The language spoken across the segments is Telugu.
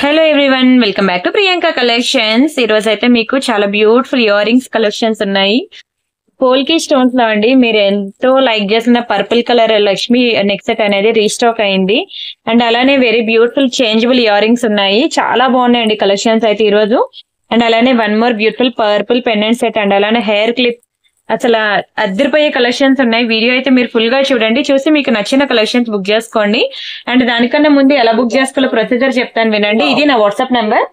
Hello everyone, welcome back to Priyanka collections. ఈ రోజు అయితే మీకు చాలా బ్యూటిఫుల్ ఇయర్ రింగ్స్ కలెక్షన్స్ ఉన్నాయి. పోల్కి స్టోన్స్ లో అండి. మీరు ఎంతో లైక్ చేసిన purple colour Lakshmi neck set అనేది రీస్టాక్ అయింది. అండ్ అలానే very beautiful changeable ear rings ఉన్నాయి. చాలా బాగున్నాయండి కలెక్షన్స్ అయితే ఈ రోజు. అండ్ అలానే one more beautiful purple pendant set and అలానే హెయిర్ క్లిప్. అసలు అద్దరిపోయే కలెక్షన్స్ ఉన్నాయి. వీడియో అయితే మీరు ఫుల్ గా చూడండి, చూసి మీకు నచ్చిన కలెక్షన్స్ బుక్ చేసుకోండి. అండ్ దానికన్నా ముందు ఎలా బుక్ చేసుకోవాలో ప్రొసీజర్ చెప్తాను వినండి. ఇది నా వాట్సాప్ నెంబర్.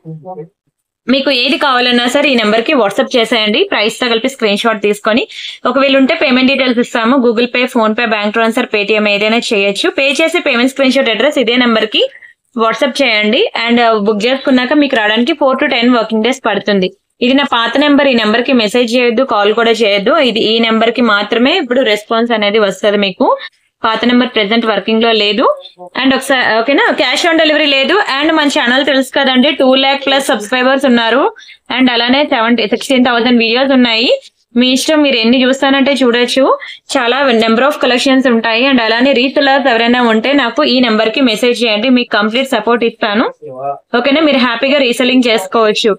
మీకు ఏది కావాలన్నా సరే ఈ నెంబర్ కి వాట్సాప్ చేసేయండి. ప్రైస్ తో కలిపి స్క్రీన్ షాట్ తీసుకొని, ఒకవేళ ఉంటే పేమెంట్ డీటెయిల్స్ ఇస్తాము. Google pay, phone pay, bank transfer, Paytm ఏదైనా చేయొచ్చు. పే చేసి పేమెంట్ స్క్రీన్ షాట్ అడ్రస్ ఇదే నెంబర్ కి వాట్సాప్ చేయండి. అండ్ బుక్ చేసుకున్నాక మీకు రావడానికి 4 to 10 వర్కింగ్ డేస్ పడుతుంది. ఇది నా పాత నెంబర్. ఈ నెంబర్ కి మెసేజ్ చేయొద్దు, కాల్ కూడా చేయొద్దు. ఈ నెంబర్ కి మాత్రమే ఇప్పుడు రెస్పాన్స్ అనేది వస్తుంది మీకు. పాత నెంబర్ ప్రెసెంట్ వర్కింగ్ లో లేదు. అండ్ ఒకసారి ఓకేనా, క్యాష్ ఆన్ డెలివరీ లేదు. అండ్ మన ఛానల్ తెలుసు కదండి, 2 lakh+ సబ్స్క్రైబర్స్ ఉన్నారు. అండ్ అలానే 16,000 వీడియోస్ ఉన్నాయి. మీ ఇష్టం, మీరు ఎన్ని చూస్తానంటే చూడొచ్చు. చాలా నెంబర్ ఆఫ్ కలెక్షన్స్ ఉంటాయి. అండ్ అలానే రీసెలర్స్ ఎవరైనా ఉంటే నాకు ఈ నెంబర్ కి మెసేజ్ చేయండి, మీకు కంప్లీట్ సపోర్ట్ ఇస్తాను. ఓకేనా, మీరు హ్యాపీగా రీసెల్లింగ్ చేసుకోవచ్చు.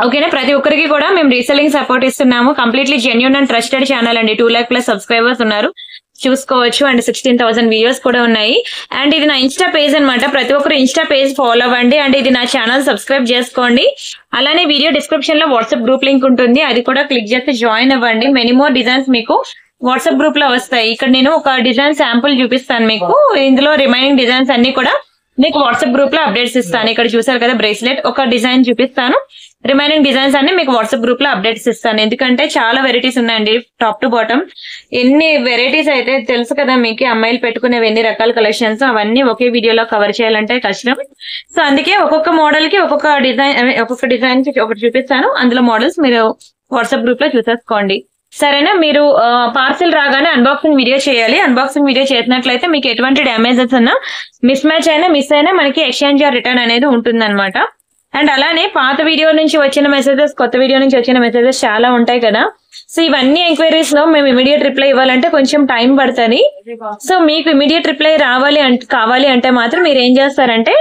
ఓకేనా, ప్రతి ఒక్కరికి కూడా మేము రీసెల్లింగ్ సపోర్ట్ ఇస్తున్నాము. Completely genuine and trusted channel అండి. 2 lakh+ సబ్స్క్రైబర్స్ ఉన్నారు, చూసుకోవచ్చు. అండ్ 16,000 వీడియోస్ కూడా ఉన్నాయి. అండ్ ఇది నా ఇన్స్టా పేజ్ అనమాట. ప్రతి ఒక్కరు ఇన్స్టా పేజ్ ఫాలో అవ్వండి. అండ్ ఇది నా ఛానల్ సబ్స్క్రైబ్ చేసుకోండి. అలానే వీడియో డిస్క్రిప్షన్ లో వాట్సాప్ గ్రూప్ లింక్ ఉంటుంది, అది కూడా క్లిక్ చేసి జాయిన్ అవ్వండి. మెనీ మోర్ డిజైన్స్ మీకు వాట్సాప్ గ్రూప్ లో వస్తాయి. ఇక్కడ నేను ఒక డిజైన్ శాంపుల్ చూపిస్తాను మీకు. ఇందులో రిమైనింగ్ డిజైన్స్ అన్ని కూడా మీకు వాట్సాప్ గ్రూప్ లో అప్డేట్స్ ఇస్తాను. ఇక్కడ చూసారు కదా, బ్రేస్లెట్ ఒక డిజైన్ చూపిస్తాను. రిమైనింగ్ డిజైన్స్ అన్ని మీకు వాట్సాప్ గ్రూప్ లో అప్డేట్స్ ఇస్తాను. ఎందుకంటే చాలా వెరైటీస్ ఉన్నాయండి, టాప్ టు బాటమ్. ఎన్ని వెరైటీస్ అయితే తెలుసు కదా మీకు, అమ్మాయిలు పెట్టుకునేవి ఎన్ని రకాల కలెక్షన్స్, అవన్నీ ఒకే వీడియోలో కవర్ చేయాలంటే కష్టం. సో అందుకే ఒక్కొక్క మోడల్ కి ఒక్కొక్క డిజైన్ ఒకటి చూపిస్తాను. అందులో మోడల్స్ మీరు వాట్సాప్ గ్రూప్ లో చూసేసుకోండి, సరేనా. మీరు పార్సిల్ రాగానే అన్బాక్సింగ్ వీడియో చేయాలి. అన్బాక్సింగ్ వీడియో చేసినట్లయితే మీకు ఎటువంటి డ్యామేజెస్ ఉన్నా, మిస్ మ్యాచ్ అయినా మిస్ అయినా మనకి ఎక్స్చేంజ్ ఆర్ రిటర్న్ అనేది ఉంటుంది. అండ్ అలానే పాత వీడియో నుంచి వచ్చిన మెసేజెస్, కొత్త వీడియో నుంచి వచ్చిన మెసేజెస్ చాలా ఉంటాయి కదా. సో ఇవన్నీ ఎంక్వైరీస్ లో మేము ఇమీడియట్ రిప్లై ఇవ్వాలంటే కొంచెం టైం పడుతుంది. సో మీకు ఇమీడియట్ రిప్లై కావాలి అంటే మాత్రం మీరు ఏం చేస్తారంటే,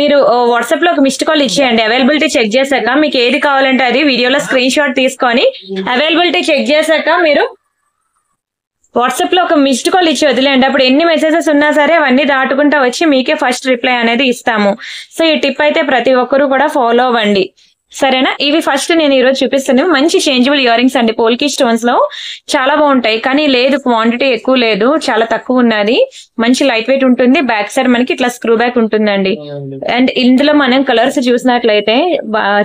మీరు వాట్సాప్ లో ఒక మిస్డ్ కాల్ ఇచ్చేయండి. అవైలబిలిటీ చెక్ చేశాక మీకు ఏది కావాలంటే అది వీడియోలో స్క్రీన్ షాట్ తీసుకొని, అవైలబిలిటీ చెక్ చేశాక మీరు వాట్సాప్ లో ఒక మిస్డ్ కాల్ ఇచ్చి వదిలేండి. అప్పుడు ఎన్ని మెసేజెస్ ఉన్నా సరే అవన్నీ దాటుకుంటా వచ్చి మీకే ఫస్ట్ రిప్లై అనేది ఇస్తాము. సో ఈ టిప్ అయితే ప్రతి ఒక్కరు కూడా ఫాలో అవ్వండి, సరేనా. ఇవి ఫస్ట్ నేను ఈరోజు చూపిస్తున్నాను. మంచి చేంజబుల్ ఇయర్ రింగ్స్ అండి. పోల్కి స్టోన్స్ లో చాలా బాగుంటాయి, కానీ లేదు, క్వాంటిటీ ఎక్కువ లేదు, చాలా తక్కువ ఉన్నది. మంచి లైట్ వెయిట్ ఉంటుంది. బ్యాక్ సైడ్ మనకి ఇట్లా స్క్రూ బ్యాక్ ఉంటుందండి. అండ్ ఇందులో మనం కలర్స్ చూసినట్లయితే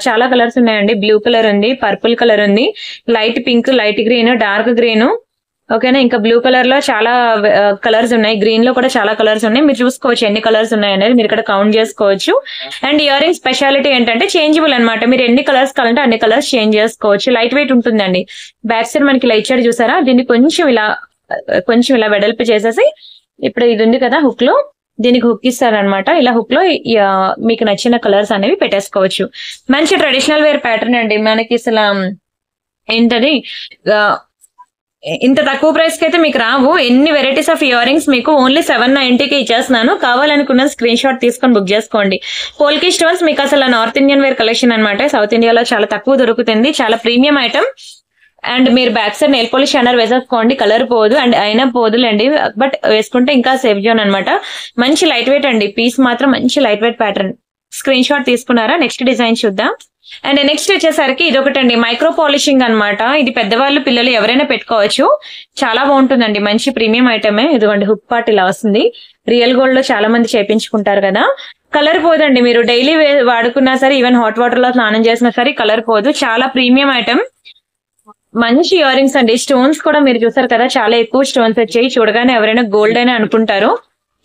చాలా కలర్స్ ఉన్నాయండి. బ్లూ కలర్ ఉంది, పర్పుల్ కలర్ ఉంది, light pink, light green, dark green. ఓకేనా, ఇంకా బ్లూ కలర్ లో చాలా కలర్స్ ఉన్నాయి. గ్రీన్ లో కూడా చాలా కలర్స్ ఉన్నాయి. మీరు చూసుకోవచ్చు ఎన్ని కలర్స్ ఉన్నాయి అనేది, మీరు ఇక్కడ కౌంట్ చేసుకోవచ్చు. అండ్ ఇయర్ రింగ్ స్పెషాలిటీ ఏంటంటే చేంజబుల్ అనమాట. మీరు ఎన్ని కలర్స్ కావాలంటే అన్ని కలర్స్ చేంజ్ చేసుకోవచ్చు. లైట్ వెయిట్ ఉంటుందండి. బ్యాక్ సైడ్ మనకి లైట్ షేడ్ చూసారా, దీన్ని కొంచెం ఇలా వెడల్పు చేసేసి, ఇప్పుడు ఇది ఉంది కదా హుక్ లో, దీనికి హుక్ ఇస్తారనమాట. ఇలా హుక్ లో మీకు నచ్చిన కలర్స్ అనేవి పెట్టేసుకోవచ్చు. మంచి ట్రెడిషనల్ వేర్ ప్యాటర్న్ అండి. మనకి అసలు ఏంటది, ఇంత తక్కువ ప్రైస్ కి అయితే మీకు రావు. ఎన్ని వెరైటీస్ ఆఫ్ ఇయర్ రింగ్స్ మీకు ఓన్లీ 790కి ఇచ్చేస్తున్నాను. కావాలనుకున్న స్క్రీన్ షాట్ తీసుకొని బుక్ చేసుకోండి. పోల్కి స్టోన్స్ మీకు అసలు నార్త్ ఇండియన్ వేర్ కలెక్షన్ అనమాట. సౌత్ ఇండియాలో చాలా తక్కువ దొరుకుతుంది, చాలా ప్రీమియం ఐటమ్. అండ్ మీరు back side nail polish shiner వేసేసుకోండి, కలర్ పోదు. అండ్ అయినా పోదులేండి, బట్ వేసుకుంటే ఇంకా సేఫ్ జోన్ అనమాట. మంచి లైట్ వెయిట్ అండి. పీస్ మాత్రం మంచి light weight pattern. Screen shot తీసుకున్నారా? నెక్స్ట్ డిజైన్ చూద్దాం. అండ్ నెక్స్ట్ వచ్చేసరికి ఇది ఒకటండి, మైక్రో పాలిషింగ్ అనమాట. ఇది పెద్దవాళ్ళు, పిల్లలు ఎవరైనా పెట్టుకోవచ్చు. చాలా బాగుంటుందండి, మంచి ప్రీమియం ఐటమే. ఇదిగోండి హుక్ పార్ట్ ఇలా వస్తుంది. రియల్ గోల్డ్ లో చాలా మంది చేయించుకుంటారు కదా. కలర్ పోదండి. మీరు డైలీ వాడుకున్నా సరే, ఈవెన్ హాట్ వాటర్ లో స్నానం చేసినా సరే కలర్ పోదు. చాలా ప్రీమియం ఐటమ్, మంచి ఇయర్ రింగ్స్ అండి. స్టోన్స్ కూడా మీరు చూసారు కదా, చాలా ఎక్కువ స్టోన్స్ వచ్చాయి. చూడగానే ఎవరైనా గోల్డ్ అని అనుకుంటారు.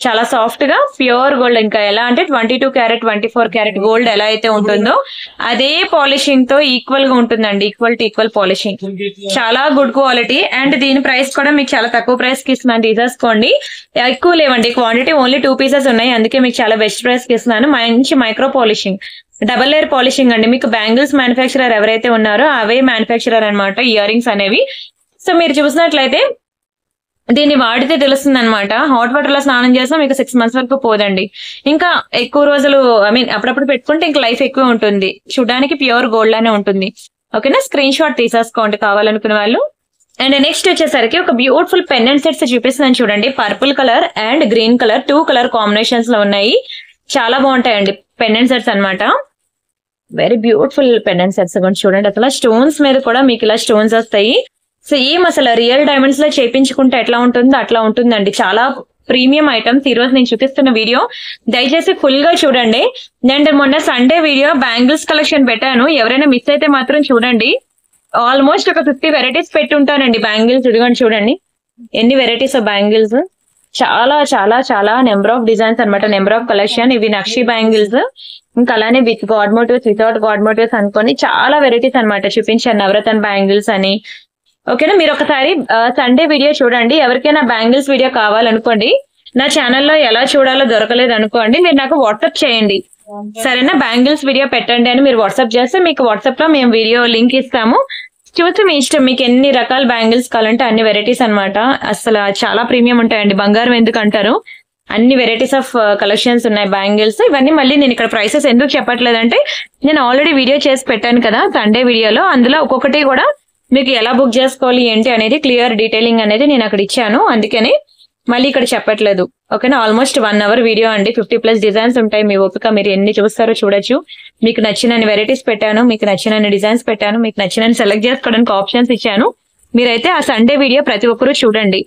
చాలా సాఫ్ట్ గా ప్యూర్ గోల్డ్. ఇంకా ఎలా అంటే 22 క్యారెట్ 24 క్యారెట్ గోల్డ్ ఎలా అయితే ఉంటుందో అదే పాలిషింగ్ తో ఈక్వల్ గా ఉంటుందండి. ఈక్వల్ పాలిషింగ్, చాలా గుడ్ క్వాలిటీ. అండ్ దీని ప్రైస్ కూడా మీకు చాలా తక్కువ ప్రైస్ కి ఇస్తున్నాను, తీసేసుకోండి. ఎక్కువ లేవండి, క్వాంటిటీ ఓన్లీ 2 pieces ఉన్నాయి, అందుకే మీకు చాలా బెస్ట్ ప్రైస్ కి ఇస్తున్నాను. మంచి micro polishing, double layer polishing అండి. మీకు బ్యాంగిల్స్ మ్యానుఫ్యాక్చరర్ ఎవరైతే ఉన్నారో అవే మ్యానుఫ్యాక్చరర్ అనమాట ఇయర్ రింగ్స్ అనేవి. సో మీరు చూసినట్లయితే దీన్ని వాడితే తెలుస్తుంది అనమాట. హాట్ వాటర్ లో స్నానం చేసినా మీకు 6 months వరకు పోదండి. ఇంకా ఎక్కువ రోజులు అప్పుడప్పుడు పెట్టుకుంటే ఇంకా లైఫ్ ఎక్కువ ఉంటుంది. చూడడానికి ప్యూర్ గోల్డ్ లానే ఉంటుంది. ఓకేనా, స్క్రీన్ షాట్ తీసేసుకోండి కావాలనుకునే వాళ్ళు. అండ్ నెక్స్ట్ వచ్చేసరికి ఒక బ్యూటిఫుల్ పెండెంట్ సెట్స్ చూపిస్తున్నాను చూడండి. Purple colour and green colour 2 colour combinations లో ఉన్నాయి. చాలా బాగుంటాయండి పెండెంట్ సెట్స్ అన్నమాట. వెరీ బ్యూటిఫుల్ పెండెంట్ సెట్స్ చూడండి. అసలు స్టోన్స్ మీద కూడా మీకు ఇలా స్టోన్స్ వస్తాయి. సేమ్ అసలు రియల్ డైమండ్స్ లో చేపించుకుంటే ఎట్లా ఉంటుందో అట్లా ఉంటుందండి. చాలా ప్రీమియం ఐటమ్స్ ఈ రోజు నేను చూపిస్తున్న వీడియో దయచేసి ఫుల్ గా చూడండి. అండ్ మొన్న సండే వీడియో బ్యాంగిల్స్ కలెక్షన్ పెట్టాను, ఎవరైనా మిస్ అయితే మాత్రం చూడండి. ఆల్మోస్ట్ ఒక 50 వెరైటీస్ పెట్టి ఉంటానండి బ్యాంగిల్స్. ఇదిగోండి చూడండి ఎన్ని వెరైటీస్ ఆఫ్ బ్యాంగిల్స్. చాలా చాలా చాలా నెంబర్ ఆఫ్ డిజైన్స్ అనమాట, నెంబర్ ఆఫ్ కలెక్షన్. ఇవి నక్షి బ్యాంగిల్స్, ఇంకా అలానే with god motives, without god motives అనుకోని చాలా వెరైటీస్ అనమాట చూపించాను. నవరత్న బ్యాంగిల్స్ అని. ఓకేనా, మీరు ఒకసారి సండే వీడియో చూడండి. ఎవరికైనా బ్యాంగిల్స్ వీడియో కావాలనుకోండి, నా ఛానల్లో ఎలా చూడాలో దొరకలేదు అనుకోండి, మీరు నాకు వాట్సాప్ చేయండి. సరేనా, బ్యాంగిల్స్ వీడియో పెట్టండి అని మీరు వాట్సాప్ చేస్తే మీకు వాట్సాప్ లో మేము వీడియో లింక్ ఇస్తాము. చూసి మీ ఇష్టం, మీకు ఎన్ని రకాల బ్యాంగిల్స్ కావాలంటే అన్ని వెరైటీస్ అనమాట. అసలు చాలా ప్రీమియం ఉంటాయండి. బంగారం ఎందుకు అంటారు, అన్ని వెరైటీస్ ఆఫ్ కలెక్షన్స్ ఉన్నాయి బ్యాంగిల్స్. ఇవన్నీ మళ్ళీ నేను ఇక్కడ ప్రైసెస్ ఎందుకు చెప్పట్లేదంటే, నేను ఆల్రెడీ వీడియో చేసి పెట్టాను కదా సండే వీడియోలో. అందులో ఒక్కొక్కటి కూడా మీకు ఎలా బుక్ చేసుకోవాలి ఏంటి అనేది క్లియర్ డీటెయిలింగ్ అనేది నేను అక్కడ ఇచ్చాను. అందుకని మళ్ళీ ఇక్కడ చెప్పట్లేదు. ఓకేనా, ఆల్మోస్ట్ 1 hour వీడియో అండి. 50+ డిజైన్స్ ఉంటాయి. మీ ఓపిక, మీరు ఎన్ని చూస్తారో చూడొచ్చు. మీకు నచ్చిన వెరైటీస్ పెట్టాను, మీకు నచ్చిన డిజైన్స్ పెట్టాను, మీకు నచ్చిన సెలెక్ట్ చేసుకోవడానికి ఆప్షన్స్ ఇచ్చాను. మీరైతే ఆ సండే వీడియో ప్రతి ఒక్కరూ చూడండి.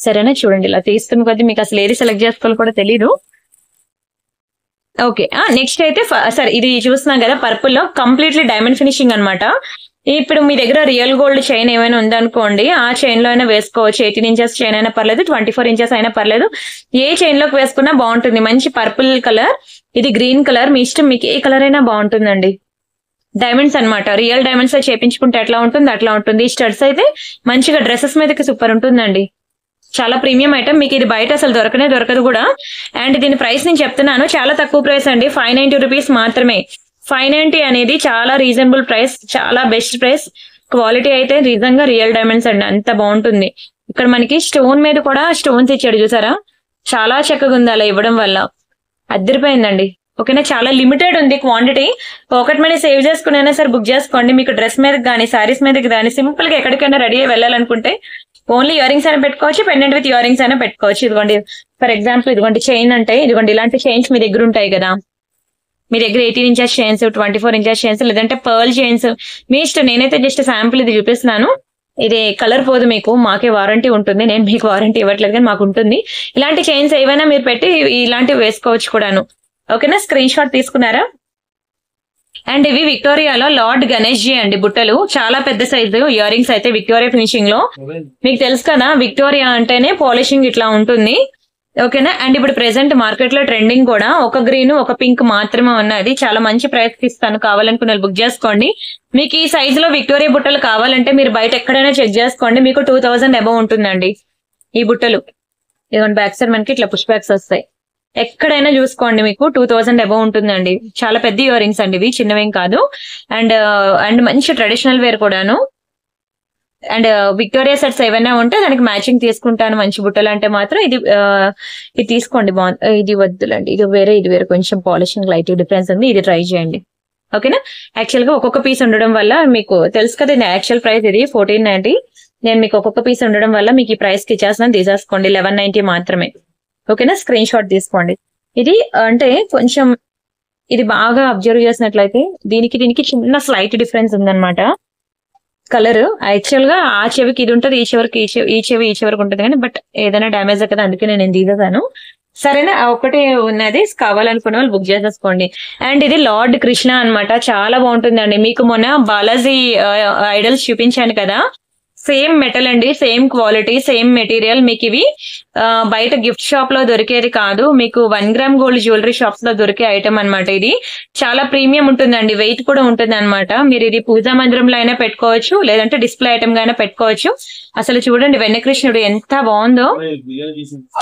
సరేనా, చూడండి ఇలా తీస్తున్న కొద్దీ మీకు అసలు ఏది సెలెక్ట్ చేసుకోవాలో కూడా తెలీదు. ఓకే, నెక్స్ట్ అయితే సరే ఇది చూస్తున్నాం కదా పర్పుల్ లో కంప్లీట్లీ డైమండ్ ఫినిషింగ్ అనమాట. ఇప్పుడు మీ దగ్గర రియల్ గోల్డ్ చైన్ ఏమైనా ఉందనుకోండి, ఆ చైన్ లో అయినా వేసుకోవచ్చు. 18 inches చైన్ అయినా పర్లేదు, 24 inches అయినా పర్లేదు. ఏ చైన్ లోకి వేసుకున్నా బాగుంటుంది. మంచి పర్పుల్ కలర్, ఇది గ్రీన్ కలర్. మీ ఇష్టం, మీకు ఏ కలర్ అయినా బాగుంటుందండి. డైమండ్స్ అనమాట, రియల్ డైమండ్స్ లో చేపించుకుంటే ఎట్లా ఉంటుంది అట్లా ఉంటుంది. ఈ స్టడ్స్ అయితే మంచిగా డ్రెస్సెస్ మీదకి సూపర్ ఉంటుందండి. చాలా ప్రీమియం ఐటమ్, మీకు ఇది బయట అసలు దొరకదు కూడా. అండ్ దీని ప్రైస్ నేను చెప్తున్నాను, చాలా తక్కువ ప్రైస్ అండి. 590 rupees మాత్రమే. 590 అనేది చాలా రీజనబుల్ ప్రైస్, చాలా బెస్ట్ ప్రైస్. క్వాలిటీ అయితే నిజంగా రియల్ డైమండ్స్ అండి, అంత బాగుంటుంది. ఇక్కడ మనకి స్టోన్ మీద కూడా స్టోన్స్ ఇచ్చాడు చూసారా, చాలా చక్కగా ఉంది. అలా ఇవ్వడం వల్ల అద్దరిపోయిందండి. ఓకేనా, చాలా లిమిటెడ్ ఉంది క్వాంటిటీ. పాకెట్ మనీ సేవ్ చేసుకునైనా సరే బుక్ చేసుకోండి. మీకు డ్రెస్ మీద కానీ శారీస్ మీద కానీ సింపుల్ గా ఎక్కడికైనా రెడీ అయ్యి వెళ్ళాలనుకుంటే ఓన్లీ ఇయర్ రింగ్స్ అయినా పెట్టుకోవచ్చు, పెండెంట్ విత్ ఇయర్ రింగ్స్ అయినా పెట్టుకోవచ్చు. ఇదిగోండి ఫర్ ఎగ్జాంపుల్, ఇదిగోండి చైన్ అంటే ఇదిగోండి ఇలాంటి చైన్స్ మీ దగ్గర ఉంటాయి కదా. మీ దగ్గర 18 inches చైన్స్, 24 inches చైన్స్, లేదంటే పర్ల్ చైన్స్, మీ ఇష్టం. నేనైతే జస్ట్ శాంపుల్ ఇది చూపిస్తున్నాను. ఇది కలర్ పోదు, మీకు మాకే వారంటీ ఉంటుంది. నేను మీకు వారంటీ ఇవ్వట్లేదు కానీ మాకు ఉంటుంది. ఇలాంటి చైన్స్ ఏవైనా మీరు పెట్టి ఇలాంటివి వేసుకోవచ్చు కూడాను. ఓకేనా, స్క్రీన్ షాట్ తీసుకున్నారా? అండ్ ఇవి విక్టోరియాలో లార్డ్ గణేష్ జీ అండి బుట్టలు, చాలా పెద్ద సైజు ఇయర్ రింగ్స్ అయితే విక్టోరియా ఫినిషింగ్ లో. మీకు తెలుసు కదా విక్టోరియా అంటేనే పాలిషింగ్ ఇట్లా ఉంటుంది. ఓకేనా, అండ్ ఇప్పుడు ప్రెసెంట్ మార్కెట్ లో ట్రెండింగ్ కూడా ఒక గ్రీన్ ఒక పింక్ మాత్రమే ఉన్నది. చాలా మంచి ప్రైస్ ఇస్తాను, కావాలనుకున్న బుక్ చేసుకోండి. మీకు ఈ సైజ్ లో విక్టోరియా బుట్టలు కావాలంటే మీరు బయట ఎక్కడైనా చెక్ చేసుకోండి, మీకు 2000 అబౌవ్ ఉంటుందండి ఈ బుట్టలు. ఇదిగోండి బ్యాక్ సైడ్ మనకి ఇట్లా పుష్ బ్యాక్స్ వస్తాయి. ఎక్కడైనా చూసుకోండి, మీకు 2000 అబౌవ్ ఉంటుందండి. చాలా పెద్ద ఇయర్ రింగ్స్ అండి ఇవి, చిన్నవేం కాదు. అండ్ మంచి ట్రెడిషనల్ వేర్ కూడాను. అండ్ విక్టోరియా సెట్స్ ఏమైనా ఉంటే దానికి మ్యాచింగ్ తీసుకుంటాను. మంచి బుట్టలు అంటే మాత్రం ఇది తీసుకోండి. ఇది వద్దులండి, ఇది వేరే కొంచెం పాలిషింగ్ లైట్ డిఫరెన్స్ ఉంది. ఇది ట్రై చేయండి. ఓకేనా, యాక్చువల్ గా ఒక్కొక్క పీస్ ఉండడం వల్ల మీకు తెలుసు కదా, యాక్చువల్ ప్రైస్ ఇది 1490. నేను మీకు ఒక్కొక్క పీస్ ఉండడం వల్ల మీకు ఈ ప్రైస్ కి ఇచ్చేస్తున్నాను, తీసేసుకోండి. 1190 మాత్రమే. ఓకేనా, స్క్రీన్ షాట్ తీసుకోండి. ఇది అంటే కొంచెం ఇది బాగా అబ్జర్వ్ చేసినట్లయితే దీనికి చిన్న స్లైట్ డిఫరెన్స్ ఉందన్నమాట కలర్. యాక్చువల్ గా ఆ చెవికి ఇది ఉంటుంది, ఈ చెవికి ఉంటుంది కానీ బట్ ఏదైనా డ్యామేజ్ కదా, అందుకే నేను తీసేసాను. సరేనా, ఒకటే ఉన్నది, కావాలనుకున్న వాళ్ళు బుక్ చేసేసుకోండి. అండ్ ఇది లార్డ్ కృష్ణ అన్నమాట, చాలా బాగుంటుందండి. మీకు మొన్న బాలాజీ ఐడల్స్ చూపించాను కదా, సేమ్ మెటల్ అండి, సేమ్ క్వాలిటీ, సేమ్ మెటీరియల్. మీకు ఇవి బయట గిఫ్ట్ షాప్ లో దొరికేది కాదు, మీకు 1 gram గోల్డ్ జ్యువెలరీ షాప్స్ లో దొరికే ఐటమ్ అనమాట. ఇది చాలా ప్రీమియం ఉంటుందండి, వెయిట్ కూడా ఉంటుంది అనమాట. మీరు ఇది పూజా మందిరంలో అయినా పెట్టుకోవచ్చు, లేదంటే డిస్ప్లే ఐటమ్ గా అయినా పెట్టుకోవచ్చు. అసలు చూడండి వెన్నకృష్ణుడు ఎంత బాగుందో,